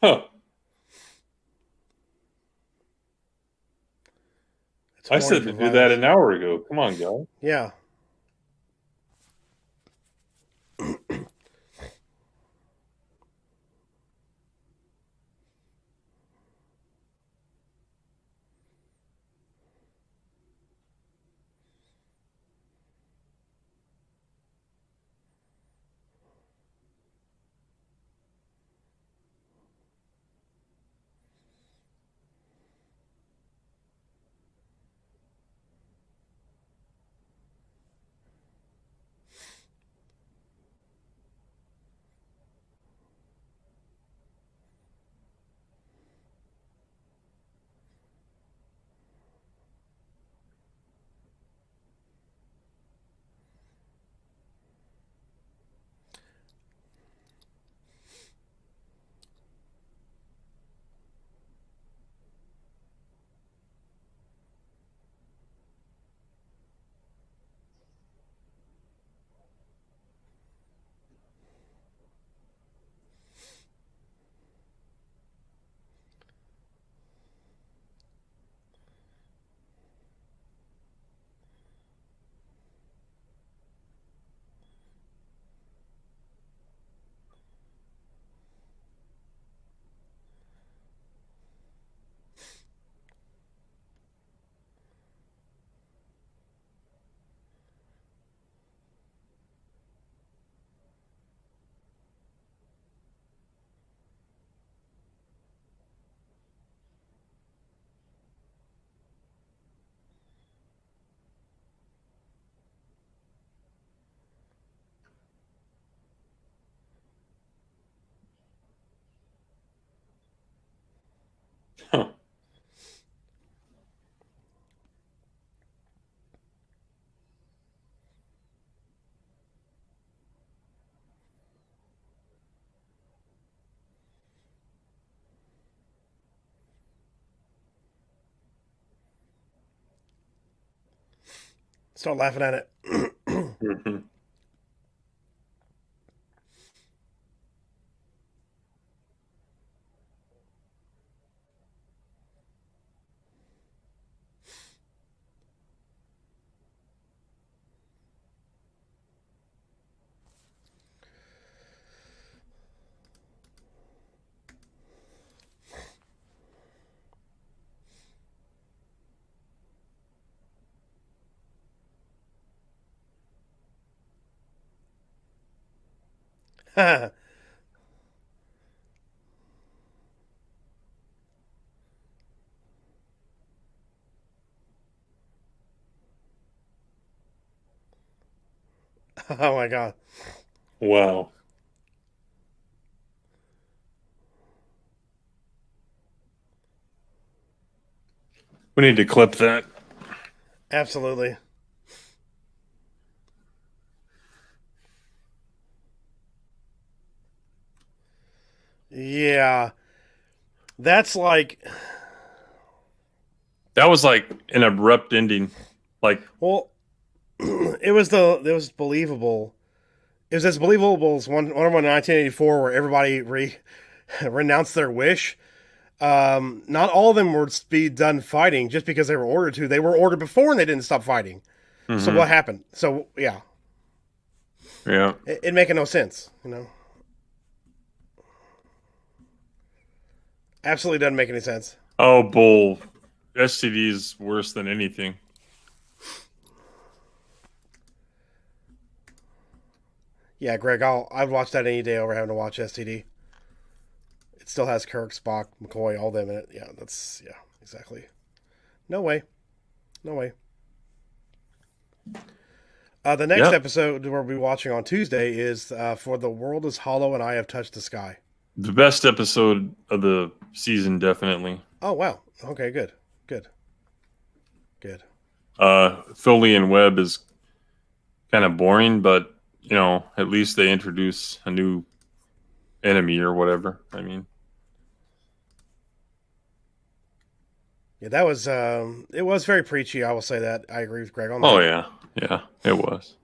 Huh. It's I horny said for to do that violence. an hour ago. Come on, guy. Yeah. Huh. Start laughing at it. Mhm. Oh my god. Wow. We need to clip that. Absolutely. Yeah. That's like, That was like an abrupt ending. Like, well, it was believable. It was as believable as Wonder Woman 1984, where everybody renounced their wish. Not all of them would be done fighting just because they were ordered to. They were ordered before and they didn't stop fighting. So mhm. what happened? So yeah, Yeah. it making no sense. You know, absolutely doesn't make any sense. Oh, bull. STD is worse than anything. Yeah, Greg, I'd watch that any day over having to watch STD. It still has Kirk, Spock, McCoy, all them in it. Yeah, exactly. No way, no way. The next Yep. episode we'll be watching on Tuesday is For the World is Hollow and I Have Touched the Sky. The best episode of the season, definitely. Oh wow. Okay, good. Good. Good. Foley and Webb is kind of boring, but at least they introduce a new enemy or whatever. I mean, Yeah, that was it was very preachy, I will say that. I agree with Greg on oh that. yeah, yeah, it was.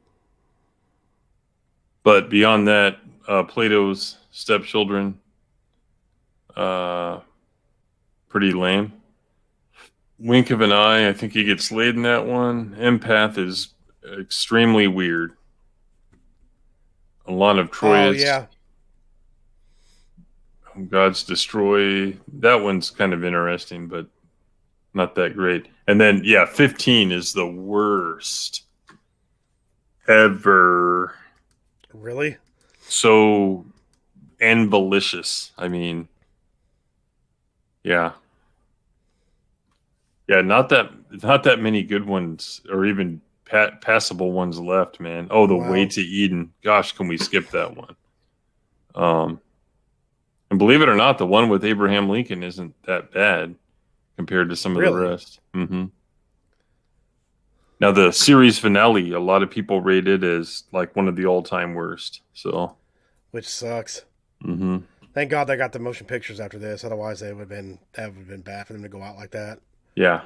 But beyond that, Plato's stepchildren, uh, pretty lame. Wink of an eye, I think he gets laid in that one. Empath is extremely weird. A lot of Oh Troy's yeah. Gods Destroy. That one's kind of interesting, but not that great. And then, yeah, 15 is the worst ever. Really? So malicious. I mean, yeah. Yeah, not that many good ones or even passable ones left, man. Oh, the Way Wow. to Eden. Gosh, can we skip that one? And believe it or not, the one with Abraham Lincoln isn't that bad compared to some of the Really? rest. Now the series finale, a lot of people rate it as like one of the all-time worst. So, Which sucks. hmm Thank God they got the motion pictures after this. Otherwise, that would have been bad for them to go out like that. yeah,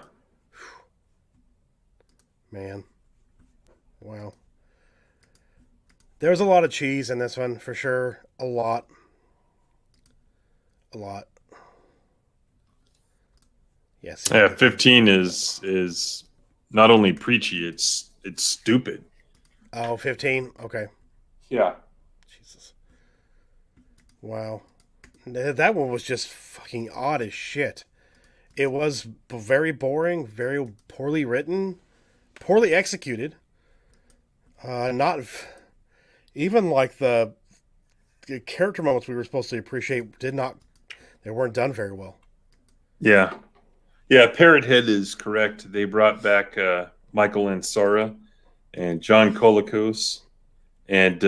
Man, wow. There was a lot of cheese in this one for sure. A lot, a lot. Yes. yeah. 15 is not only preachy, it's stupid. Oh, 15? Okay. Yeah. Jesus. Wow. That one was just fucking odd as shit. It was very boring, very poorly written, poorly executed. Not even like the character moments we were supposed to appreciate did not. They weren't done very well. Yeah. Yeah, Parrot Head is correct. They brought back Michael Ansara and John Colicos and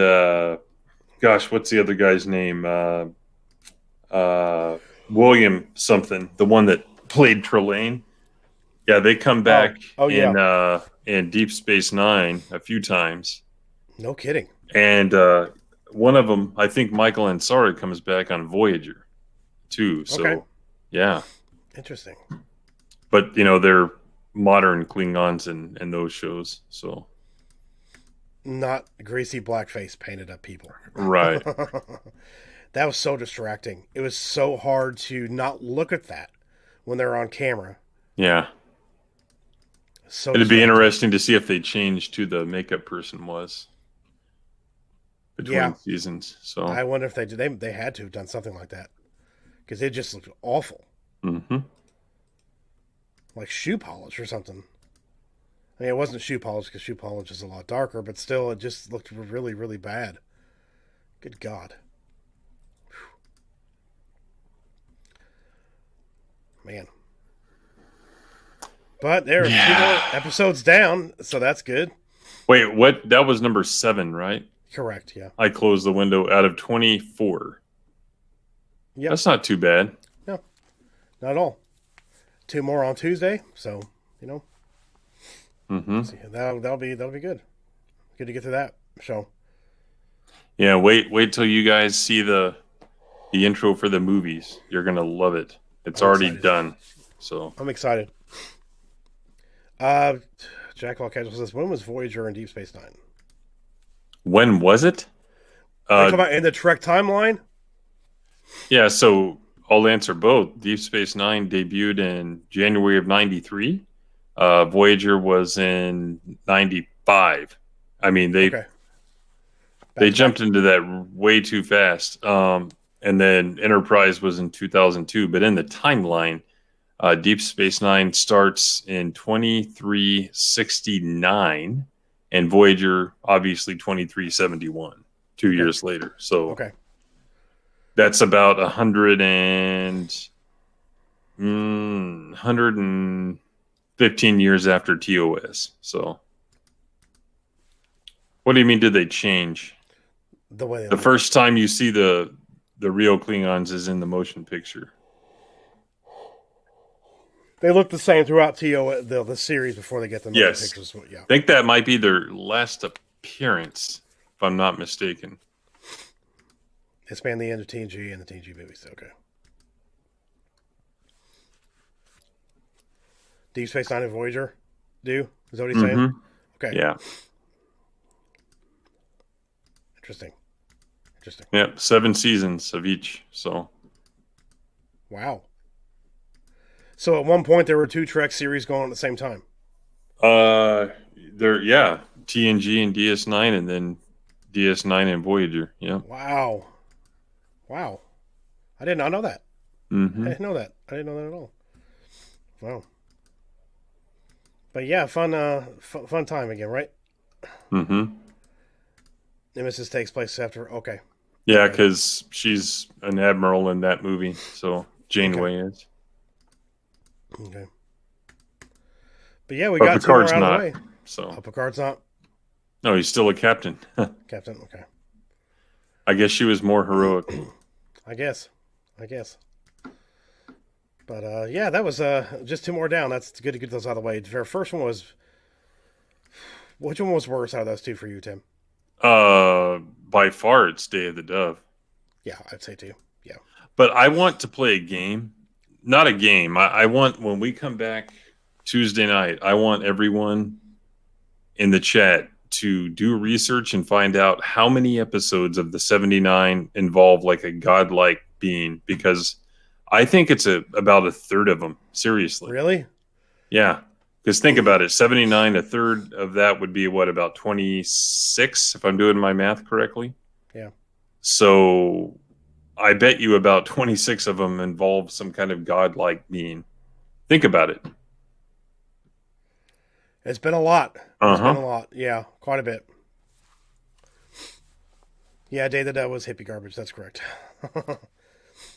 gosh, what's the other guy's name? William something, the one that played Trelane. Yeah, they come back Oh yeah. in Deep Space Nine a few times, No kidding. and one of them, I think Michael Ansara comes back on Voyager too. Okay. So, yeah, Interesting. but they're modern Klingons in those shows. So, Not greasy blackface painted up people. right, That was so distracting. It was so hard to not look at that when they're on camera. yeah. So It'd be distracting. interesting to see if they changed who the makeup person was between Yeah. seasons. So, I wonder if they did. They had to have done something like that because it just looked awful, hmm like shoe polish or something. I mean, it wasn't shoe polish because shoe polish is a lot darker, but still, it just looked really, really bad. Good God, man. But there are 2 more episodes down, so that's good. Wait, what? That was number 7, right? Correct. Yeah. I closed the window out of 24. Yep. That's not too bad. No, not at all. 2 more on Tuesday, so you know, see, that'll be good. Good to get to that show. Yeah, wait till you guys see the intro for the movies. You're gonna love it. It's I'm already excited. done. So I'm excited. Jack Law Casual says, when was Voyager in Deep Space Nine? when was it? They come out in the Trek timeline? Yeah, so I'll answer both. Deep Space Nine debuted in January of '93. Voyager was in '95. I mean, Okay. they jumped into that way too fast. And then Enterprise was in 2002. But in the timeline, Deep Space Nine starts in 2369, and Voyager obviously 2371, 2 years later. So Okay. that's about 115 years after TOS. So what do you mean? Did they change? The way The first time you see the real Klingons is in the motion picture. They look the same throughout the series before they get the Yes. pictures. Yeah. I think that might be their last appearance, if I'm not mistaken. It spanned the end of TNG and the TNG movies. Okay. Deep Space Nine and Voyager do? Is that what he's saying? Okay. Yeah. Interesting. Yep. 7 seasons of each. So. Wow. So at one point there were 2 Trek series going on at the same time. TNG and DS9, and then DS9 and Voyager. Yeah. Wow. I did not know that. Mm-hmm. I didn't know that at all. Wow. But yeah, fun time again, right? Mm-hmm. Nemesis takes place after. Okay. Yeah, because she's an admiral in that movie, so Janeway is. Okay. But yeah, we got 2 more out of the way. So Picard's not. No, he's still a captain. Captain, okay. I guess she was more heroic. I guess. But yeah, that was just 2 more down. That's good to get those out of the way. The first one was. Which one was worse out of those 2 for you, Tim? By far, it's Day of the Dove. Yeah, I'd say 2. Yeah. But I want to play a game. Not a game. I want, when we come back Tuesday night, I want everyone in the chat to do research and find out how many episodes of the 79 involve like a godlike being, because I think it's about a third of them. Seriously. Really? Yeah. Because think about it. 79, a third of that would be what, about 26, if I'm doing my math correctly? Yeah. So I bet you about 26 of them involve some kind of godlike being. Think about it. It's been a lot. Uh-huh. It's been a lot. Yeah, quite a bit. Yeah, Day of the Dead was hippie garbage. That's correct.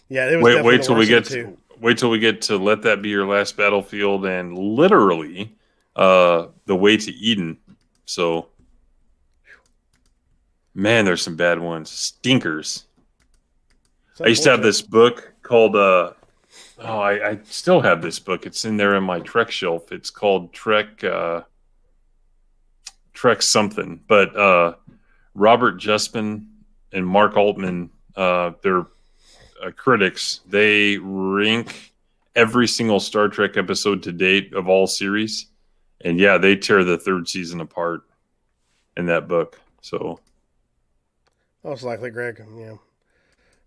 Yeah, it was. Wait till we get to Let That Be Your Last Battlefield and literally The Way to Eden. So, man, there's some bad ones. Stinkers. I used to have this book called I still have this book. It's in there in my Trek shelf. It's called Trek something. But Robert Justman and Mark Altman, they're critics. They rank every single Star Trek episode to date of all series. And yeah, they tear the 3rd season apart in that book. So most likely, Greg. Yeah.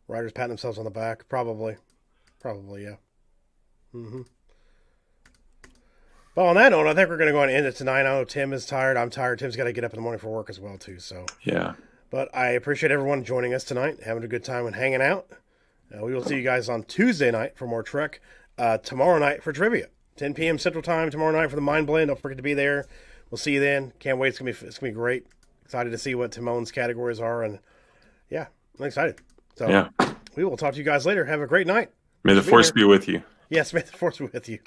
Writers patting themselves on the back. Probably, yeah. Mm-hmm. Well, on that note, I think we're going to go and end it tonight. I know Tim is tired. I'm tired. Tim's got to get up in the morning for work as well, too. So yeah. But I appreciate everyone joining us tonight, having a good time and hanging out. We will see you guys on Tuesday night for more Trek. Tomorrow night for trivia. 10 p.m. Central Time tomorrow night for the Mind Blend. Don't forget to be there. We'll see you then. Can't wait. It's gonna be great. Excited to see what Timon's categories are, and yeah, I'm excited. So yeah. We will talk to you guys later. Have a great night. May the Force be with you. Yes, may the Force be with you.